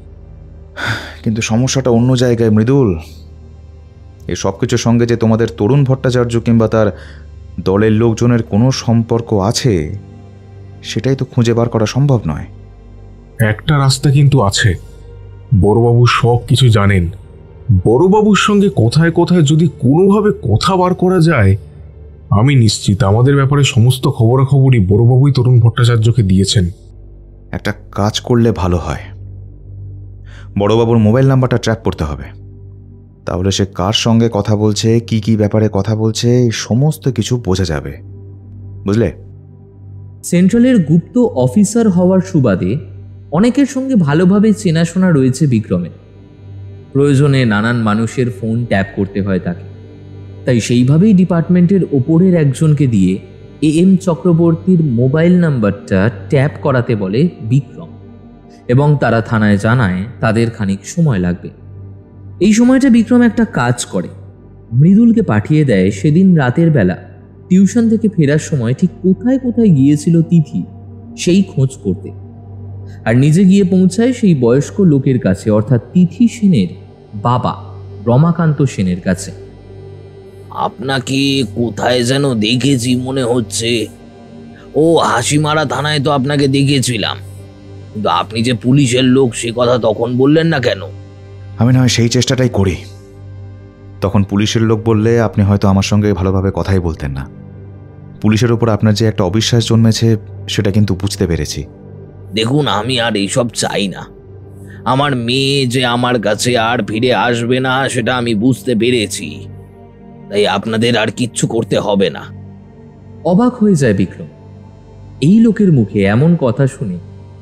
কিন্তু সমস্যাটা অন্য জায়গায় মৃদুল। এই সব কিছুর সঙ্গে যে তোমাদের তরুণ ভট্টাচার্য কিংবা তার দলের লোকজনের কোনো সম্পর্ক আছে সেটাই তো খুঁজে বার করা সম্ভব নয়। একটা রাস্তা কিন্তু আছে। বড়বাবু সব কিছু জানেন। বড়বাবুর সঙ্গে কথায় কথায় যদি কোনোভাবে কথা বার করা যায়, আমি নিশ্চিত আমাদের ব্যাপারে সমস্ত খবরাখবরই বড়বাবুই তরুণ ভট্টাচার্যকে দিয়েছেন। একটা কাজ করলে ভালো হয়। বড়বাবুর মোবাইল নাম্বারটা ট্র্যাক করতে হবে। তাহলে সে কার সঙ্গে কথা বলছে, কি কি ব্যাপারে কথা বলছে, এই সমস্ত কিছু বোঝা যাবে, বুঝলে? সেন্ট্রালের গুপ্ত অফিসার হওয়ার সুবাদে অনেকের সঙ্গে ভালোভাবে চেনাশোনা রয়েছে বিক্রমের। প্রয়োজনে নানান মানুষের ফোন ট্যাপ করতে হয় তাকে। তাই সেইভাবেই ডিপার্টমেন্টের ওপরের একজনকে দিয়ে AM চক্রবর্তীর মোবাইল নাম্বারটা ট্যাপ করাতে বলে বিক্রম, এবং তারা থানায় জানায় তাদের খানিক সময় লাগবে। এই সময়টা বিক্রম একটা কাজ করে। মৃদুলকে পাঠিয়ে দেয় সেদিন রাতের বেলা টিউশন থেকে ফেরার সময় ঠিক কোথায় কোথায় গিয়েছিল তিথি সেই খোঁজ করতে, আর নিজে গিয়ে পৌঁছায় সেই বয়স্ক লোকের কাছে, অর্থাৎ তিথি সেনের বাবা রমাকান্ত সেনের কাছে। আপনাকে কোথায় যেন দেখেছি মনে হচ্ছে। ও, হাসিমারা থানায় তো আপনাকে দেখেছিলাম, কিন্তু আপনি যে পুলিশের লোক সে কথা তখন বললেন না কেন? আমি না হয় সেই চেষ্টাটাই করি। তখন পুলিশের লোক বললে আপনি হয়তো আমার সঙ্গে ভালোভাবে কথাই বলতেন না। পুলিশের ওপর আপনার যে একটা অবিশ্বাস জন্মেছে সেটা কিন্তু বুঝতে পেরেছি। দেখুন, আমি আর এইসব চাই না। আমার মেয়ে যে আমার কাছে আর ফিরে আসবে না সেটা আমি বুঝতে পেরেছি। তাই আপনাদের আর কিচ্ছু করতে হবে না। অবাক হয়ে যায় বিক্রম। এই লোকের মুখে এমন কথা শুনে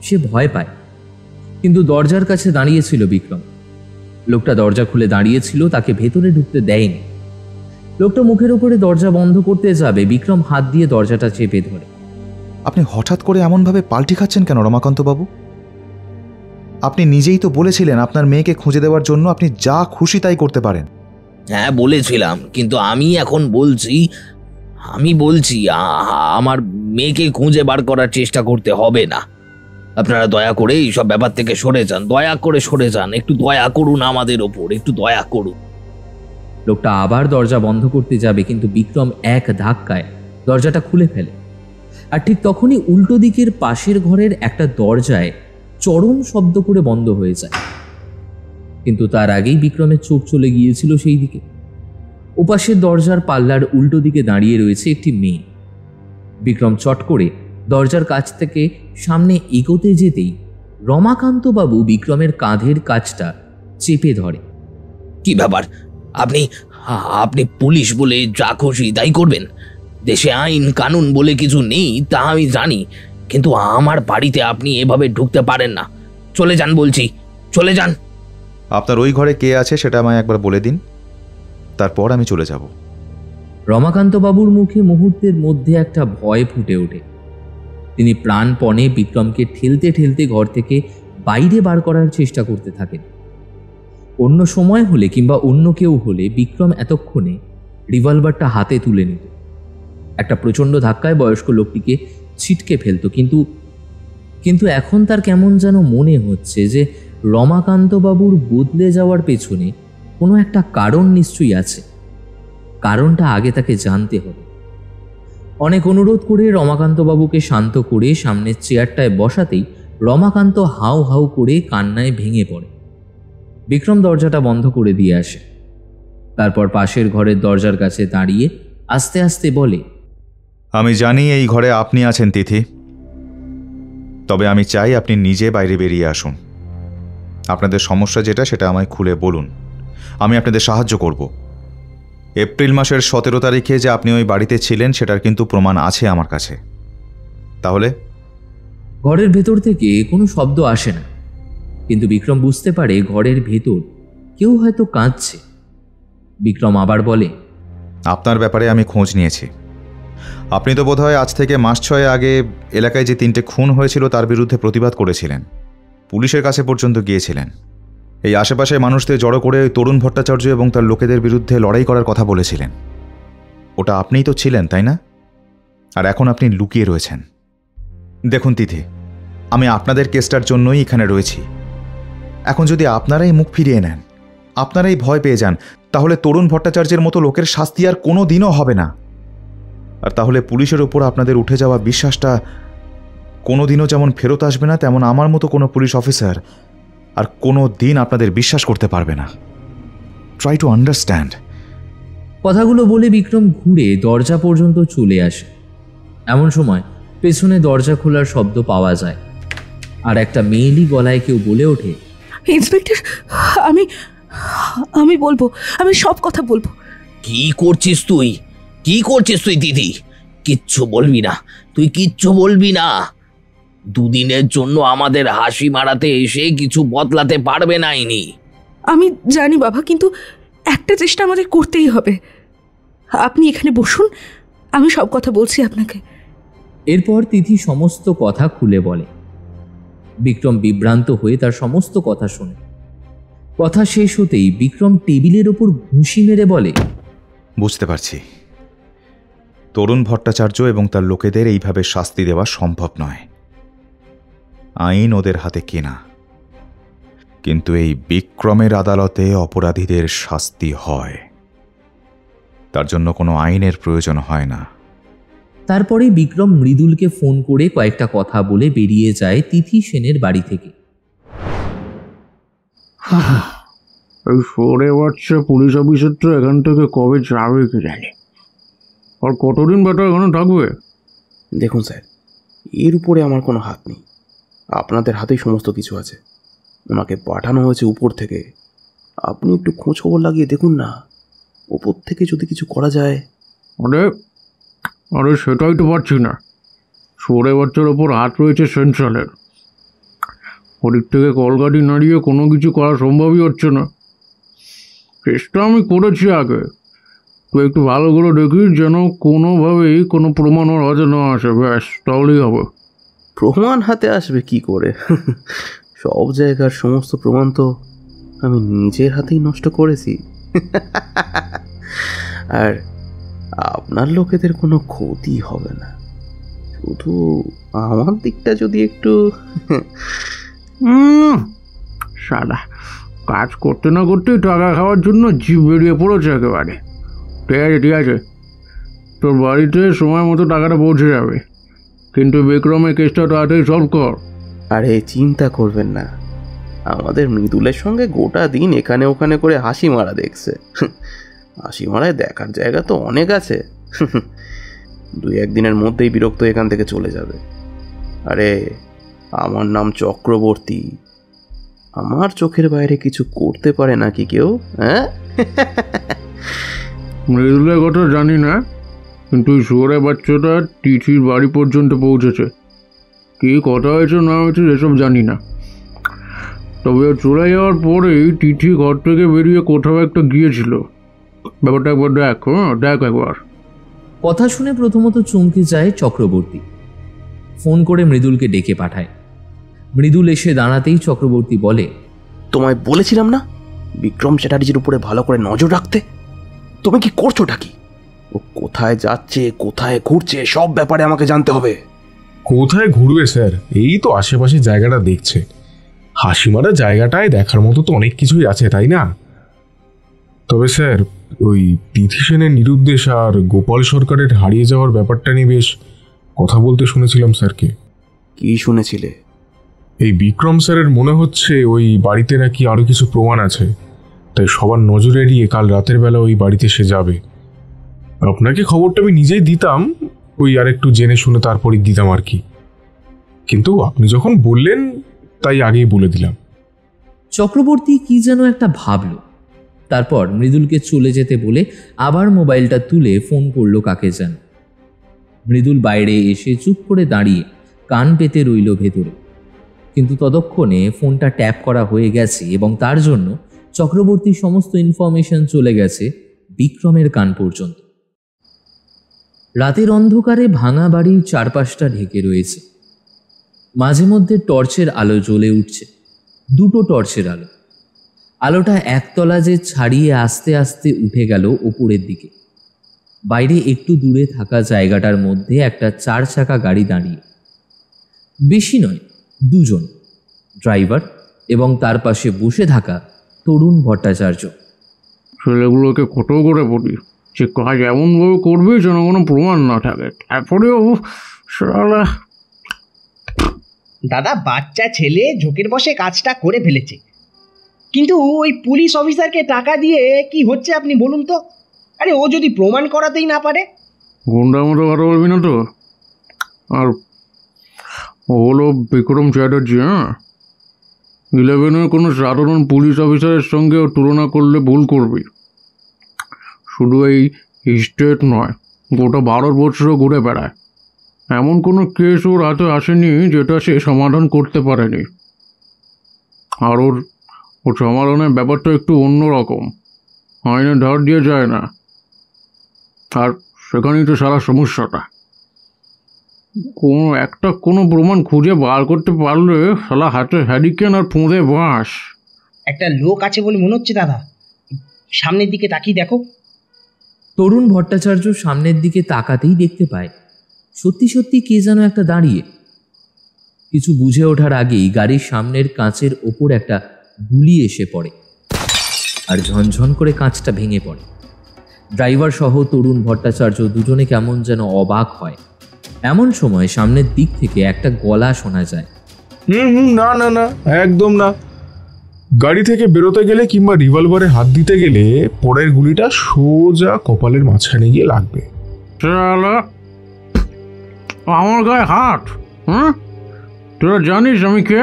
সে ভয় পায়। কিন্তু দরজার কাছে দাঁড়িয়েছিল বিক্রম। লোকটা দরজা খুলে দাঁড়িয়েছিল, তাকে ভেতরে ঢুকতে দেয়নি। লোকটা মুখের উপরে দরজা বন্ধ করতে যাবে, বিক্রম হাত দিয়ে দরজাটা চেপে ধরে। আপনি হঠাৎ করে এমনভাবে পাল্টি খাচ্ছেন কেন রমাকান্তবাবু? আপনি নিজেই তো বলেছিলেন আপনার মেয়েকে খুঁজে দেওয়ার জন্য আপনি যা খুশি তাই করতে পারেন। হ্যাঁ, বলেছিলাম, কিন্তু আমি এখন বলছি আমার মেয়েকে খুঁজে বার করার চেষ্টা করতে হবে না। আপনারা দয়া করে এইসব ব্যাপার থেকে সরে যান, দয়া করে সরে যান। একটু দয়া করুন আমাদের ওপর, একটু দয়া করুন। লোকটা আবার দরজা বন্ধ করতে যাবে, কিন্তু বিক্রম এক ধাক্কায় দরজাটা খুলে ফেলে। আর ঠিক তখনই উল্টো দিকের পাশের ঘরের একটা দরজায় চরম শব্দ করে বন্ধ হয়ে যায়। কিন্তু তার আগেই বিক্রমের চোখ চলে গিয়েছিল সেই দিকে। ওপাশের দরজার পাল্লার উল্টো দিকে দাঁড়িয়ে রয়েছে একটি মেয়ে। বিক্রম চট করে দরজার কাছ থেকে সামনে এগোতে যেতেই রমাকান্তবাবু বিক্রমের কাঁধের কাছটা চেপে ধরে। কি ব্যাপার? আপনি পুলিশ বলে যা খুশি তাই করবেন? দেশে আইন কানুন বলে কিছু নেই তা আমি জানি, কিন্তু আমার বাড়িতে আপনি এভাবে ঢুকতে পারেন না। চলে যান বলছি, চলে যান। আপনার ওই ঘরে কে আছে সেটা আমায় একবার বলে দিন, তারপর আমি চলে যাব। রমাকান্তবাবুর মুখে মুহূর্তের মধ্যে একটা ভয় ফুটে ওঠে। তিনি প্রাণপণে বিক্রমকে ঠেলতে ঠেলতে ঘর থেকে বাইরে বার করার চেষ্টা করতে থাকেন। অন্য সময় হলে কিংবা অন্য কেউ হলে বিক্রম এতক্ষণে রিভলভারটা হাতে তুলে নিত, একটা প্রচণ্ড ধাক্কায় বয়স্ক লোকটিকে ছিটকে ফেলত। কিন্তু এখন তার কেমন যেন মনে হচ্ছে যে রমাকান্তবাবুর বদলে যাওয়ার পেছনে কোনো একটা কারণ নিশ্চয়ই আছে। কারণটা আগে তাকে জানতে হবে। অনেক অনুরোধ করে রমাকান্তবাবুকে শান্ত করে সামনের চেয়ারটায় বসাতেই রমাকান্ত হাউ হাউ করে কান্নায় ভেঙে পড়ে। বিক্রম দরজাটা বন্ধ করে দিয়ে আসে। তারপর পাশের ঘরের দরজার কাছে দাঁড়িয়ে আস্তে আস্তে বলে, আমি জানি এই ঘরে আপনি আছেন তিথি, তবে আমি চাই আপনি নিজে বাইরে বেরিয়ে আসুন। আপনাদের সমস্যা যেটা সেটা আমায় খুলে বলুন, আমি আপনাদের সাহায্য করব। এপ্রিল মাসের 17 তারিখে যে আপনি ওই বাড়িতে ছিলেন সেটার কিন্তু প্রমাণ আছে আমার কাছে। তাহলে? ঘরের ভেতর থেকে কোনো শব্দ আসে না, কিন্তু বিক্রম বুঝতে পারে ঘরের ভেতর কেউ হয়তো কাঁদছে। বিক্রম আবার বলে, আপনার ব্যাপারে আমি খোঁজ নিয়েছি। আপনি তো বোধহয় আজ থেকে মাস 6 আগে এলাকায় যে 3টে খুন হয়েছিল তার বিরুদ্ধে প্রতিবাদ করেছিলেন, পুলিশের কাছে পর্যন্ত গিয়েছিলেন। এই আশেপাশে মানুষদের জড়ো করে তরুণ ভট্টাচার্য এবং তার লোকেদের বিরুদ্ধে লড়াই করার কথা বলেছিলেন। ওটা আপনিই তো ছিলেন, তাই না? আর এখন আপনি লুকিয়ে রয়েছেন। দেখুন তিথি, আমি আপনাদের কেসটার জন্যই এখানে রয়েছি। এখন যদি আপনারাই মুখ ফিরিয়ে নেন, আপনারাই ভয় পেয়ে যান, তাহলে তরুণ ভট্টাচার্যের মতো লোকের শাস্তি আর কোনো দিনও হবে না। আর তাহলে পুলিশের ওপর আপনাদের উঠে যাওয়া বিশ্বাসটা কোনো দিনও যেমন ফেরত আসবে না, তেমন আমার মতো কোনো পুলিশ অফিসার আর কোনো দিন আপনাদের বিশ্বাস করতে পারবে না। Try to understand. কথাগুলো বলে বিক্রম ঘুরে দরজা পর্যন্ত চলে আসে। এমন সময় পেছনে দরজা খোলার শব্দ পাওয়া যায়, আর একটা মেয়েলি গলায় কেউ বলে ওঠে, ইন্সপেক্টর, আমি আমি বলবো, আমি সব কথা বলবো। কি করছিস তুই? কি করছিস তুই দিদি? কিচ্ছু বলবি না, তুই কিচ্ছু বলবি না। দুদিনের জন্য আমাদের হাসি মারাতে এসে কিছু বদলাতে পারবে না ইনি। আমি জানি বাবা, কিন্তু একটা চেষ্টা আমাদের করতেই হবে। আপনি এখানে বসুন, আমি সব কথা বলছি আপনাকে। এরপর তিথি সমস্ত কথা খুলে বলে। বিক্রম বিভ্রান্ত হয়ে তার সমস্ত কথা শোনে। কথা শেষ হতেই বিক্রম টেবিলের ওপর ঘুষি মেরে বলে, বুঝতে পারছি, তরুণ ভট্টাচার্য এবং তার লোকেদের এইভাবে শাস্তি দেওয়া সম্ভব নয়। আইন ওদের হাতে কেনা, কিন্তু এই বিক্রমের আদালতে অপরাধীদের শাস্তি হয়। তার জন্য কোনো আইনের প্রয়োজন হয় না। তারপরে বিক্রম মৃদুলকে ফোন করে কয়েকটা কথা বলে বেরিয়ে যায় তিথি সেনের বাড়ি থেকে। এই শহরে বাচ্চা পুলিশ অফিসার তো এখান থেকে কবে যাবে কি জানি, আর কতদিন বেটা এখানে থাকবে? দেখুন স্যার, এর উপরে আমার কোনো হাত নেই, আপনাদের হাতেই সমস্ত কিছু আছে। ওনাকে পাঠানো হয়েছে উপর থেকে, আপনি একটু খোঁজ খবর লাগিয়ে দেখুন না, ওপর থেকে যদি কিছু করা যায়। আরে আরে সেটাই তো পারছি না। শহরে বাচ্চার ওপর হাত রয়েছে সেন্ট্রালের, ওদিক থেকে কলকাঠি নাড়িয়ে কোনো কিছু করা সম্ভবই হচ্ছে না। চেষ্টা আমি করেছি আগে, তো একটু ভালো করে দেখি যেন কোনোভাবেই কোনো প্রমাণ ওর হাতে না আসে, ব্যাস তাহলেই হবে। প্রমাণ হাতে আসবে কি করে? সব জায়গার সমস্ত প্রমাণ তো আমি নিজের হাতেই নষ্ট করেছি। আর আপনার লোকেদের কোনো ক্ষতি হবে না, শুধু আমার দিকটা যদি একটু সাদা কাজ করতে না করতেই টাকা খাওয়ার জন্য জিভ বেরিয়ে পড়েছে একেবারে। ঠিক আছে ঠিক আছে, তোর বাড়িতে সময় মতো টাকাটা পৌঁছে যাবে, কিন্তু বিক্রমের কেসটা তাড়াতাড়ি সলভ কর। আরে চিন্তা করবেন না, আমাদের মৃদুলের সঙ্গে গোটা দিন এখানে ওখানে করে হাসি মারা দেখছে। হাসি মারায় দেখার জায়গা তো অনেক আছে। 2-1 দিনের মধ্যেই বিরক্ত এখান থেকে চলে যাবে। আরে আমার নাম চক্রবর্তী, আমার চোখের বাইরে কিছু করতে পারে নাকি কেউ? হ্যাঁ, মৃদুলের কথা জানি না, কিন্তু শুয়োরে বাচ্চাটা তিথির বাড়ি পর্যন্ত পৌঁছেছে। কী কথা হয়েছে না হয়েছে এসব জানি না, তবে চলে যাওয়ার পরেই তিথি ঘর থেকে বেরিয়ে কোথাও একটা গিয়েছিল। ব্যাপারটা একবার দেখ, দেখ একবার। কথা শুনে প্রথমত চমকে যায় চক্রবর্তী। ফোন করে মৃদুলকে ডেকে পাঠায়। মৃদুল এসে দাঁড়াতেই চক্রবর্তী বলে, তোমায় বলেছিলাম না বিক্রম চ্যাটার্জির উপরে ভালো করে নজর রাখতে? তুমি কি করছোটা কি? ও কোথায় যাচ্ছে, কোথায় ঘুরছে, সব ব্যাপারে আমাকে জানতে হবে। কোথায় ঘুরবে স্যার? এই তো আশেপাশে জায়গাটা দেখছে। হাসিমারা জায়গাটায় দেখার মতো তো অনেক কিছুই আছে, তাই না? তবে স্যার, ওই তিথি সেনের নিরুদ্দেশ আর গোপাল সরকারের হারিয়ে যাওয়ার ব্যাপারটা নিয়ে বেশ কথা বলতে শুনেছিলাম স্যারকে। কি শুনেছিলে? এই বিক্রম স্যারের মনে হচ্ছে ওই বাড়িতে নাকি আরও কিছু প্রমাণ আছে, তাই সবার নজর এড়িয়ে কাল রাতের বেলা ওই বাড়িতে সে যাবে। আপনাকে খবরটা আমি নিজেই দিতাম, ওই আর একটু জেনে শুনে তারপরই দিতাম আর কি, কিন্তু আপনি যখন বললেন তাই আগেই বলে দিলাম। চক্রবর্তী কি যেন একটা ভাবল, তারপর মৃদুলকে চলে যেতে বলে আবার মোবাইলটা তুলে ফোন করলো কাকে যেন। মৃদুল বাইরে এসে চুপ করে দাঁড়িয়ে কান পেতে রইল ভেতরে, কিন্তু ততক্ষণে ফোনটা ট্যাপ করা হয়ে গেছে এবং তার জন্য চক্রবর্তীর সমস্ত ইনফরমেশন চলে গেছে বিক্রমের কান পর্যন্ত। রাতের অন্ধকারে ভাঙা বাড়ির চারপাশটা ঢেকে রয়েছে। মাঝে মধ্যে টর্চের আলো জ্বলে উঠছে, দুটো টর্চের আলো। আলোটা একতলা যে ছাড়িয়ে আস্তে আস্তে উঠে গেল ওপরের দিকে। বাইরে একটু দূরে থাকা জায়গাটার মধ্যে একটা 4 চাকা গাড়ি দাঁড়িয়ে। বেশি নয়, 2 জন, ড্রাইভার এবং তার পাশে বসে থাকা তরুণ ভট্টাচার্য। ছেলেগুলোকে কত করে বলি যে কাজ এমনভাবে করবে যেন কোনো প্রমাণ না থাকে, তারপরেও সালা। দাদা, বাচ্চা ছেলে ঝোঁকের বসে কাজটা করে ফেলেছে, কিন্তু ওই পুলিশ অফিসারকে টাকা দিয়ে কি হচ্ছে আপনি বলুন তো? আরে ও যদি প্রমাণ করাতেই না পারে? গুন্ডার মতো কথা বলবি না তো। আর ও হলো বিক্রম চ্যাটার্জি। 11-এর কোনো সাধারণ পুলিশ অফিসারের সঙ্গে ওর তুলনা করলে ভুল করবি। শুধু এই স্টেট নয়, গোটা ভারতবর্ষও ঘুরে বেড়ায়। এমন কোনো কেস ওর হাতে আসেনি যেটা সে সমাধান করতে পারেনি। আর ওর সমাধানের ব্যাপারটা একটু অন্যরকম, আইনে ধার দিয়ে যায় না। আর সেখানেই তো সারা সমস্যাটা। কোনো প্রমাণ খুঁজে বার করতে পারলে সালা হাতে হ্যারিকেন আর ফোঁদে বাঁশ। একটা লোক আছে বলে মনে হচ্ছে দাদা, সামনের দিকে তাকিয়ে দেখো। তরুণ ভট্টাচার্য সামনের দিকে তাকাতেই দেখতে পায় সত্যি সত্যি কে যেন একটা দাঁড়িয়ে। কিছু বুঝে ওঠার আগেই গাড়ির সামনের কাঁচের ওপর একটা গুলি এসে পড়ে আর ঝনঝন করে কাঁচটা ভেঙে পড়ে। ড্রাইভার সহ তরুণ ভট্টাচার্য দুজনে কেমন যেন অবাক হয়। এমন সময় সামনের দিক থেকে একটা গলা শোনা যায়। না না না, একদম না। গাড়ি থেকে বেরোতে গেলে কিংবা রিভলভারে হাত দিতে গেলে পরের গুলিটা সোজা কপালের মাঝখানে গিয়ে লাগবে। আমার গায়ে হাত? তোরা জানিস আমি কে?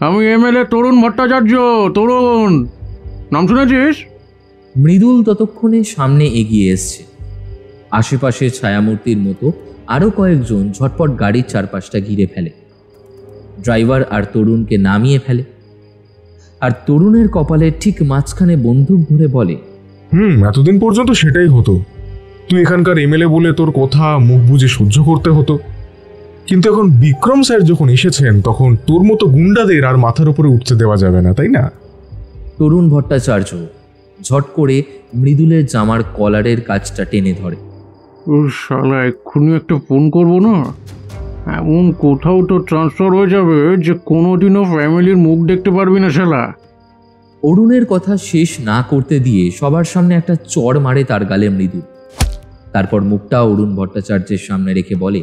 আমি MLA তরুণ ভট্টাচার্য। তরুণ নাম শুনেছিস? মৃদুল ততক্ষণে সামনে এগিয়ে এসছে। আশেপাশে ছায়ামূর্তির মতো আরো কয়েকজন ঝটপট গাড়ির চারপাশটা ঘিরে ফেলে। ড্রাইভার আর তরুণকে নামিয়ে ফেলে, আর তরুণের কপালের ঠিক মাঝখানে বন্দুক ধরে বলে, এতদিন পর্যন্ত সেটাই হতো। তুই এখানকার MLA বলে তোর কথা মুখ বুঝে সহ্য করতে হতো, কিন্তু এখন বিক্রম স্যার যখন এসেছেন তখন তোর মতো গুন্ডাদের আর মাথার উপরে উঠতে দেওয়া যাবে না, তাই না? তরুণ ভট্টাচার্য ঝট করে মৃদুলের জামার কলারের কাজটা টেনে ধরে। শালা এক্ষুনি একটা ফোন করবো না? এমন কোথাও তো ট্রান্সফার হয়ে যাবে যে কোনোদিনও ফ্যামিলির মুখ দেখতে পারবি না শালা। অরুণের কথা শেষ না করতে দিয়ে সবার সামনে একটা চড় মারে তার গালে মৃদুল। তারপর মুখটা অরুণ ভট্টাচার্যের সামনে রেখে বলে,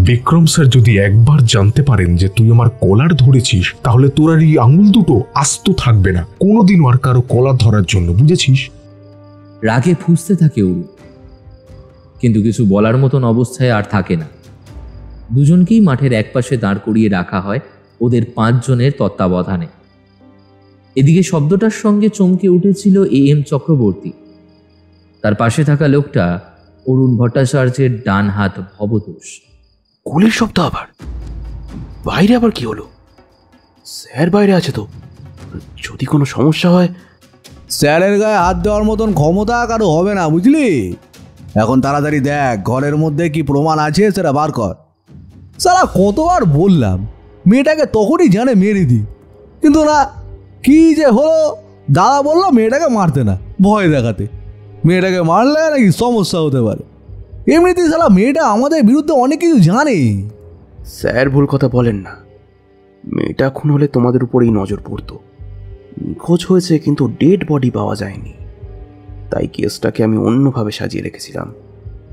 বিক্রম স্যার যদি একবার জানতে পারেন যে তুই আমার কলার ধরেছিস, তাহলে তোর আর এই আঙুল দুটো আস্ত থাকবে না কোনোদিনও আর কারো কলার ধরার জন্য, বুঝেছিস? রাগে ফুঁসতে থাকে অরুণ, কিন্তু কিছু বলার মতন অবস্থায় আর থাকে না। দুজনকেই মাঠের একপাশে দাঁড় করিয়ে রাখা হয় ওদের 5 জনের তত্ত্বাবধানে। এদিকে শব্দটার সঙ্গে চমকে উঠেছিল AM চক্রবর্তী। তার পাশে থাকা লোকটা অরুণ ভট্টাচার্যের ডান হাত ভবতোষ। গুলির শব্দ আবার? বাইরে আবার কি হলো? স্যার বাইরে আছে তো, যদি কোনো সমস্যা হয়। স্যারের গায়ে হাত দেওয়ার মতন ক্ষমতা কারো হবে না, বুঝলি? এখন তাড়াতাড়ি দেখ ঘরের মধ্যে কি প্রমাণ আছে সেটা বার কর। সারা কতবার বললাম মেয়েটাকে তখনই জানে মেরে দি, কিন্তু না, কি যে হলো, দাদা বললো মেয়েটাকে মারতে না, ভয় দেখাতে। মেয়েটাকে মারলে নাকি সমস্যা হতে পারে। এমনিতেই সালা মেয়েটা আমাদের বিরুদ্ধে অনেক কিছু জানে। স্যার ভুল কথা বলেন না, মেয়েটা খুন হলে তোমাদের উপরেই নজর পড়তো। নিখোঁজ হয়েছে কিন্তু ডেড বডি পাওয়া যায়নি, তাই কেসটাকে আমি অন্যভাবে সাজিয়ে রেখেছিলাম।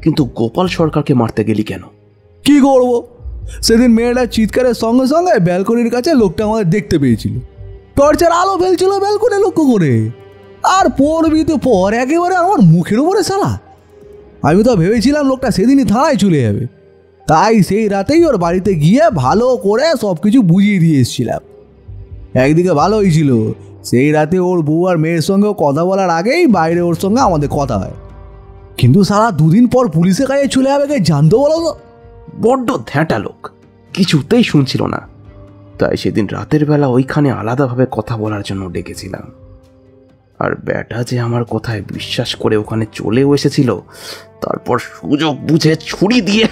কিন্তু গোপাল সরকারকে মারতে গেলি কেন? কি করবো, সেদিন মেয়েটার চিৎকারের সঙ্গে সঙ্গে ব্যালকনির কাছে লোকটা আমাদের দেখতে পেয়েছিল। টর্চের আলো ফেলছিল ব্যালকনি লক্ষ্য করে, আর পড়বি তো পর একেবারে আমার মুখের উপরে শালা। আমি তো ভেবেছিলাম লোকটা সেদিনই থানায় চলে যাবে, তাই সেই রাতেই ওর বাড়িতে গিয়ে ভালো করে সব কিছু বুঝিয়ে দিয়ে এসেছিলাম। একদিকে ভালোই ছিল, সেই রাতে ওর বউ আর মেয়ের সঙ্গে কথা বলার আগেই বাইরে ওর সঙ্গে আমাদের কথা হয়। কিন্তু সারা 2 দিন পর পুলিশের কাছে চলে যাবে, কে জানতো বলো তো? বড্ড ধ্যাঁটা লোক, কিছুতেই শুনছিল না। তাই সেদিন রাতের বেলা ওইখানে আলাদাভাবে কথা বলার জন্য ডেকেছিলাম। আর ব্যাটা যে আমার কথায় বিশ্বাস করে ওখানে চলেও এসেছিল, তারপর সুযোগ বুঝে ছুরি দিয়ে।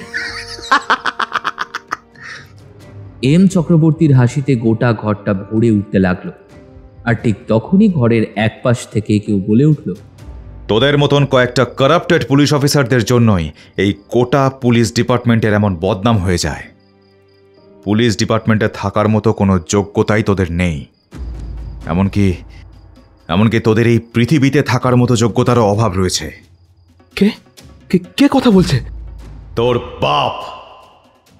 এম চক্রবর্তীর হাসিতে গোটা ঘরটা ভরে উঠতে লাগলো। আর ঠিক তখনই ঘরের এক পাশ থেকে কেউ বলে উঠল, তোদের মতন কয়েকটা কারাপ্টেড পুলিশ অফিসারদের জন্যই এই গোটা পুলিশ ডিপার্টমেন্টের এমন বদনাম হয়ে যায়। পুলিশ ডিপার্টমেন্টে থাকার মতো কোনো যোগ্যতাই তোদের নেই, এমনকি তোদের এই পৃথিবীতে থাকার মতো যোগ্যতারও অভাব রয়েছে। কে কে কে কথা বলছে? তোর বাপ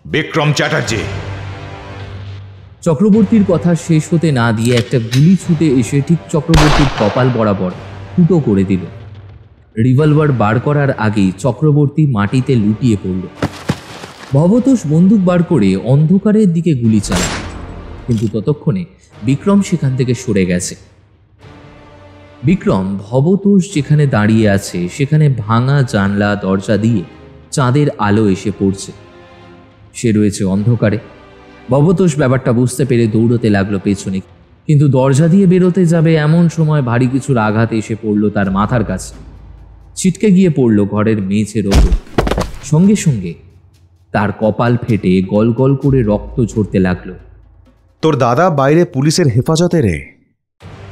বিক্রম চ্যাটার্জি। চক্রবর্তীর কথা শেষ হতে না দিয়ে একটা গুলি ছুটে এসে ঠিক চক্রবর্তীর কপাল বরাবর ফুটো করে দিল। রিভলভার বার করার আগেই চক্রবর্তী মাটিতে লুটিয়ে পড়ল। ভবতোষ বন্দুক বার করে অন্ধকারের দিকে গুলি চালায়, কিন্তু ততক্ষণে বিক্রম সেখান থেকে সরে গেছে। বিক্রম ভবতোষ যেখানে দাঁড়িয়ে আছে সেখানে ভাঙা জানলা দরজা দিয়ে চাঁদের আলো এসে পড়ছে। সে রয়েছে অন্ধকারে। ভবতোষ ব্যাপারটা বুঝতে পেরে দৌড়তে লাগলো পেছনে, কিন্তু দরজা দিয়ে বেরোতে যাবে এমন সময় ভারী কিছুর আঘাত এসে পড়ল তার মাথার কাছে। ছিটকে গিয়ে পড়ল ঘরের মেঝের ওপর। সঙ্গে সঙ্গে তার কপাল ফেটে গল গল করে রক্ত ঝরতে লাগলো। তোর দাদা বাইরে পুলিশের হেফাজতে রে,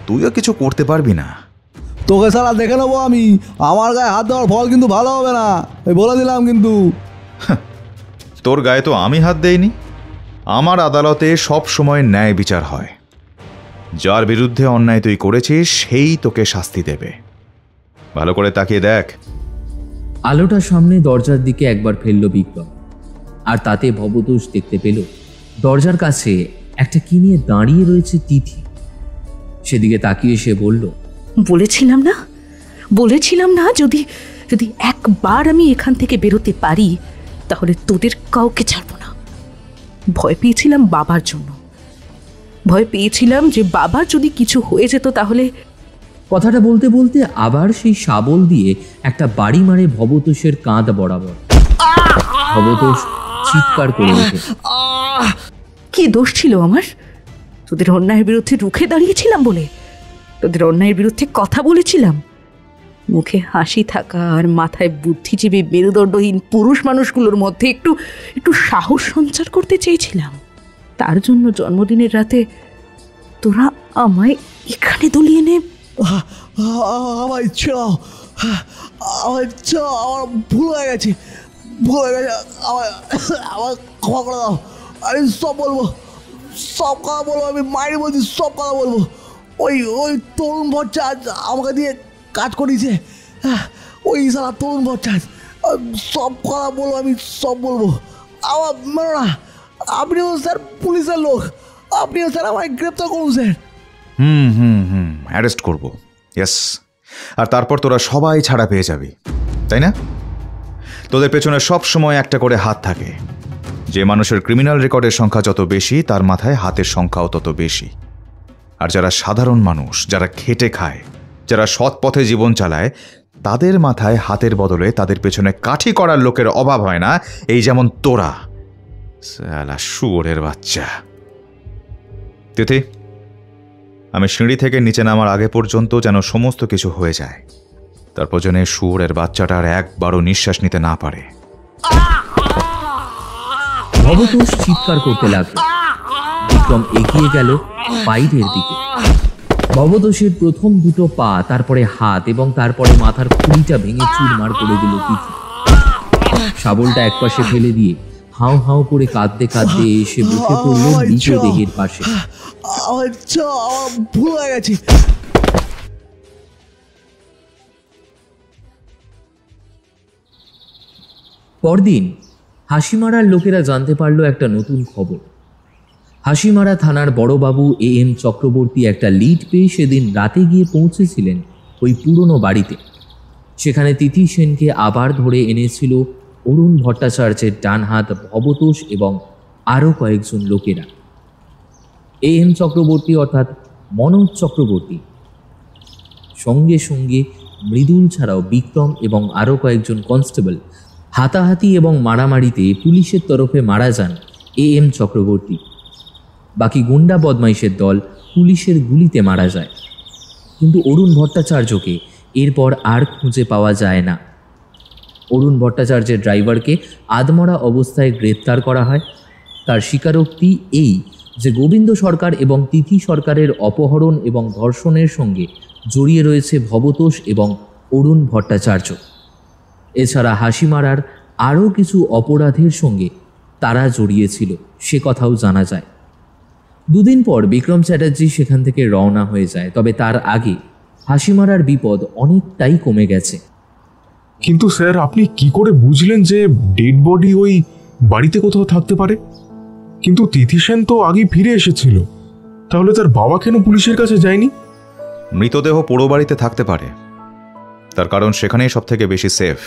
তুইও কিছু করতে পারবি না। তোকে সারা দেখে নেবো আমি, আমার গায়ে হাত দেওয়ার ফল কিন্তু ভালো হবে না, বলে দিলাম কিন্তু। তোর গায়ে তো আমি হাত দেইনি। আমার আদালতে সব সময় ন্যায় বিচার হয়। যার বিরুদ্ধে অন্যায় তুই করেছিস সেই তোকে শাস্তি দেবে। ভালো করে তাকিয়ে দেখ। আলোটা সামনে দরজার দিকে একবার ফেলল বিক্রম, আর তাতে ভবতোষ দেখতে পেল দরজার কাছে একটা কি নিয়ে দাঁড়িয়ে রয়েছে তিথি। সেদিকে তাকিয়ে সে বলল, বলেছিলাম না যদি যদি একবার আমি এখান থেকে বেরোতে পারি তাহলে তোদের কাউকে ছাড়বো না। ভয় পেয়েছিলাম বাবার জন্য, ভয় পেয়েছিলাম যে বাবার যদি কিছু হয়ে যেত তাহলে। কথাটা বলতে বলতে আবার সেই শাবল দিয়ে একটা বাড়ি মারে ভবতোষের কাঁধ বরাবর। ভবতোষ চিৎকার করে ওঠে। কি দোষ ছিল আমার? তোদের অন্যায়ের বিরুদ্ধে রুখে দাঁড়িয়েছিলাম বলে, তোদের অন্যায়ের বিরুদ্ধে কথা বলেছিলাম। মুখে হাসি থাকা আর মাথায় বুদ্ধিজীবী মেরুদণ্ডহীন পুরুষ মানুষগুলোর মধ্যে একটু একটু সাহস সঞ্চার করতে চেয়েছিলাম। তার জন্য জন্মদিনের রাতে তোরা আমায় এখানে দলিয়ে নে। আমার ইচ্ছা, আমার ভুল হয়ে গেছে, আমার ক্ষমা করে দাও। আমি সব বলবো, সব কথা বলবো, আমি মায়ের বলছি সব কথা বলবো। ওই তরুণ ভট্টাচার্য আমাকে দিয়ে কাজ করিয়েছে, ওই সারা তরুণ ভট্টাচার্য, সব কথা বলবো, আমি সব বলবো। আমার মেরো না, আপনিও স্যার পুলিশের লোক, আপনিও স্যার আমায় গ্রেপ্তার করুন স্যার। অ্যারেস্ট করবো, ইয়েস। আর তারপর তোরা সবাই ছাড়া পেয়ে যাবি, তাই না? তোদের পেছনে সব সময় একটা করে হাত থাকে। যে মানুষের ক্রিমিনাল রেকর্ডের সংখ্যা যত বেশি তার মাথায় হাতের সংখ্যাও তত বেশি। আর যারা সাধারণ মানুষ, যারা খেটে খায়, যারা সৎ পথে জীবন চালায়, তাদের মাথায় হাতের বদলে তাদের পেছনে কাঠি করার লোকের অভাব হয় না। এই যেমন তোরা, শালা শুয়োরের বাচ্চা। তিথি, আমি সিঁড়ি থেকে নিচে নামার আগে পর্যন্ত যেন সমস্ত কিছু হয়ে যায়, তারপর যেন শুয়োরের বাচ্চাটার একবারও নিঃশ্বাস নিতে না পারে। ভবতোষ চিৎকার করতে লাগলো। বিক্রম এগিয়ে গেল বাইরের দিকে। ভবতোষের প্রথম দুটো পা, তারপরে হাত এবং তারপরে মাথার খুলিটা ভেঙে চুরমার করে দিল তিথি। শাবলটা একপাশে ফেলে দিয়ে হাউ হাউ করে কাঁদতে কাঁদতে এসে বসে পড়ল মৃতদেহের পাশে। আমার ভুল হয়ে গেছে। পরদিন হাসিমারার লোকেরা জানতে পারলো একটা নতুন খবর। হাসিমারা থানার বড়বাবু AM চক্রবর্তী একটা লিড পেয়ে সেদিন রাতে গিয়ে পৌঁছেছিলেন ওই পুরনো বাড়িতে। সেখানে তিথি সেনকে আবার ধরে এনেছিল অরুণ ভট্টাচার্যের ডান হাত ভবতোষ এবং আরও কয়েকজন লোকেরা। AM চক্রবর্তী অর্থাৎ মনোজ চক্রবর্তী সঙ্গে সঙ্গে মৃদুল ছাড়াও বিক্রম এবং আরও কয়েকজন কনস্টেবল হাতাহাতি এবং মারামারিতে পুলিশের তরফে মারা যান AM চক্রবর্তী। বাকি গুন্ডা বদমাইশের দল পুলিশের গুলিতে মারা যায়। কিন্তু অরুণ ভট্টাচার্যকে এরপর আর খুঁজে পাওয়া যায় না। অরুণ ভট্টাচার্যের ড্রাইভারকে আধমরা অবস্থায় গ্রেপ্তার করা হয়। তার স্বীকারোক্তি এই যে গোবিন্দ সরকার এবং তিথি সরকারের অপহরণ এবং ধর্ষণের সঙ্গে জড়িয়ে রয়েছে ভবতোষ এবং অরুণ ভট্টাচার্য। এছাড়া হাসিমারার আরও কিছু অপরাধের সঙ্গে তারা জড়িয়েছিল সে কথাও জানা যায়। দুদিন পর বিক্রম চ্যাটার্জি সেখান থেকে রওনা হয়ে যায়, তবে তার আগে হাসিমারার বিপদ অনেকটাই কমে গেছে। কিন্তু স্যার, আপনি কি করে বুঝলেন যে ডেড বডি ওই বাড়িতে কোথাও থাকতে পারে? কিন্তু তিথি সেন তো আগেই ফিরে এসেছিল, তাহলে তার বাবা কেন পুলিশের কাছে যায়নি? মৃতদেহ পোড়ো বাড়িতে থাকতে পারে, তার কারণ সেখানেই সব থেকে বেশি সেফ।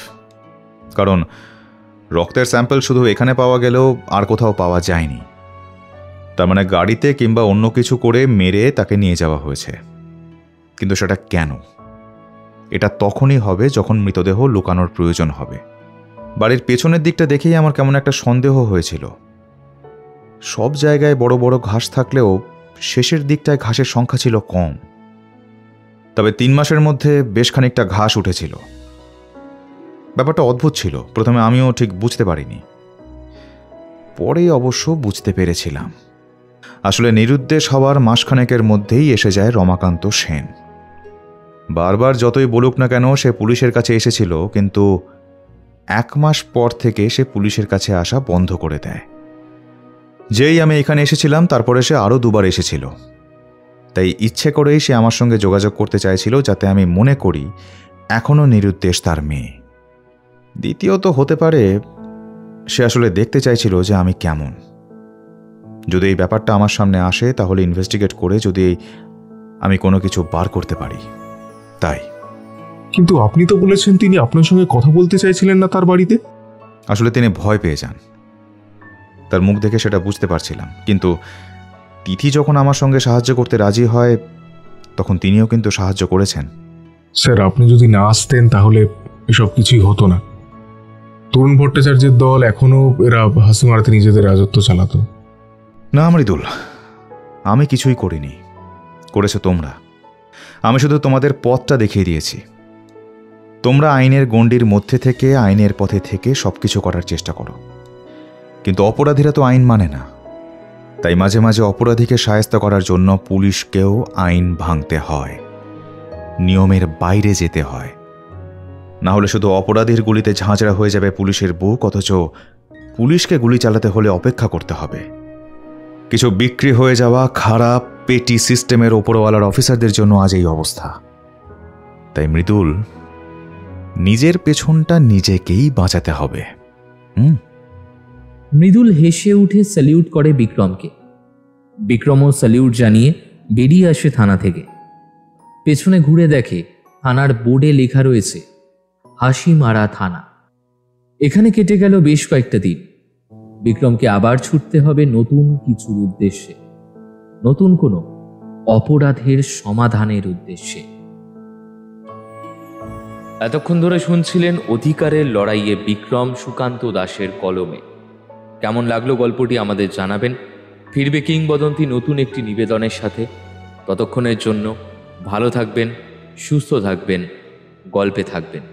কারণ রক্তের স্যাম্পল শুধু এখানে পাওয়া গেলেও আর কোথাও পাওয়া যায়নি। তার মানে গাড়িতে কিংবা অন্য কিছু করে মেরে তাকে নিয়ে যাওয়া হয়েছে। কিন্তু সেটা কেন? এটা তখনই হবে যখন মৃতদেহ লুকানোর প্রয়োজন হবে। বাড়ির পেছনের দিকটা দেখেই আমার কেমন একটা সন্দেহ হয়েছিল। সব জায়গায় বড় বড় ঘাস থাকলেও শেষের দিকটায় ঘাসের সংখ্যা ছিল কম। তবে 3 মাসের মধ্যে বেশ খানিকটা ঘাস উঠেছিল। ব্যাপারটা অদ্ভুত ছিল। প্রথমে আমিও ঠিক বুঝতে পারিনি, পরে অবশ্য বুঝতে পেরেছিলাম। আসলে নিরুদ্দেশ হওয়ার মাসখানেকের মধ্যেই এসে যায় রমাকান্ত সেন। বারবার যতই বলুক না কেন সে পুলিশের কাছে এসেছিল, কিন্তু 1 মাস পর থেকে সে পুলিশের কাছে আসা বন্ধ করে দেয়। যেই আমি এখানে এসেছিলাম তারপরে সে আরও 2 বার এসেছিল। তাই ইচ্ছে করেই সে আমার সঙ্গে যোগাযোগ করতে চাইছিল, যাতে আমি মনে করি এখনও নিরুদ্দেশ তার মেয়ে। দ্বিতীয়ত হতে পারে সে আসলে দেখতে চাইছিল যে আমি কেমন। যদি এই ব্যাপারটা আমার সামনে আসে তাহলে ইনভেস্টিগেট করে যদি আমি কোনো কিছু বার করতে পারি, তাই। কিন্তু আপনি তো বলেছেন তিনি আপনার সঙ্গে কথা বলতে চাইছিলেন না তার বাড়িতে। আসলে তিনি ভয় পেয়ে যান, তার মুখ দেখে সেটা বুঝতে পারছিলাম। কিন্তু তিথি যখন আমার সঙ্গে সাহায্য করতে রাজি হয় তখন তিনিও কিন্তু সাহায্য করেছেন। স্যার, আপনি যদি না আসতেন তাহলে এসব কিছুই হতো না। তরুণ ভট্টাচার্যের দল এখনো এরা হাসিমারাতে নিজেদের রাজত্ব চালাতো। না মৃদুল, আমি কিছুই করিনি, করেছো তোমরা। আমি শুধু তোমাদের পথটা দেখিয়ে দিয়েছি। তোমরা আইনের গণ্ডির মধ্যে থেকে, আইনের পথে থেকে সবকিছু করার চেষ্টা করো। কিন্তু অপরাধীরা তো আইন মানে না। তাই মাঝে মাঝে অপরাধীকে শায়েস্তা করার জন্য পুলিশকেও আইন ভাঙতে হয়, নিয়মের বাইরে যেতে হয়। না হলে শুধু অপরাধীর গুলিতে ঝাঁঝরা হয়ে যাবে পুলিশের বুক, অথচ পুলিশকে গুলি চালাতে হলে অপেক্ষা করতে হবে। কিছু বিক্রি হয়ে যাওয়া খারাপ পেটি সিস্টেমের ওপরওয়ালার অফিসারদের জন্য আজ এই অবস্থা। তাই মৃদুল, নিজের পেছনটা নিজেকেই বাঁচাতে হবে। মৃদুল হেসে উঠে স্যালিউট করে বিক্রমকে। বিক্রমও স্যালিউট জানিয়ে বেরিয়ে আসে থানা থেকে। পেছনে ঘুরে দেখে থানার বোর্ডে লেখা রয়েছে হাসিমারা থানা। এখানে কেটে গেল বেশ কয়েকটা দিন। বিক্রমকে আবার ছুটতে হবে নতুন কিছুর উদ্দেশ্যে, নতুন কোনো অপরাধের সমাধানের উদ্দেশ্যে। এতক্ষণ ধরে শুনছিলেন অধিকারের লড়াইয়ে বিক্রম সুকান্ত দাসের কলমে। কেমন লাগলো গল্পটি আমাদের জানাবেন। ফিরবে কিংবদন্তি নতুন একটি নিবেদনের সাথে। ততক্ষণের জন্য ভালো থাকবেন, সুস্থ থাকবেন, গল্পে থাকবেন।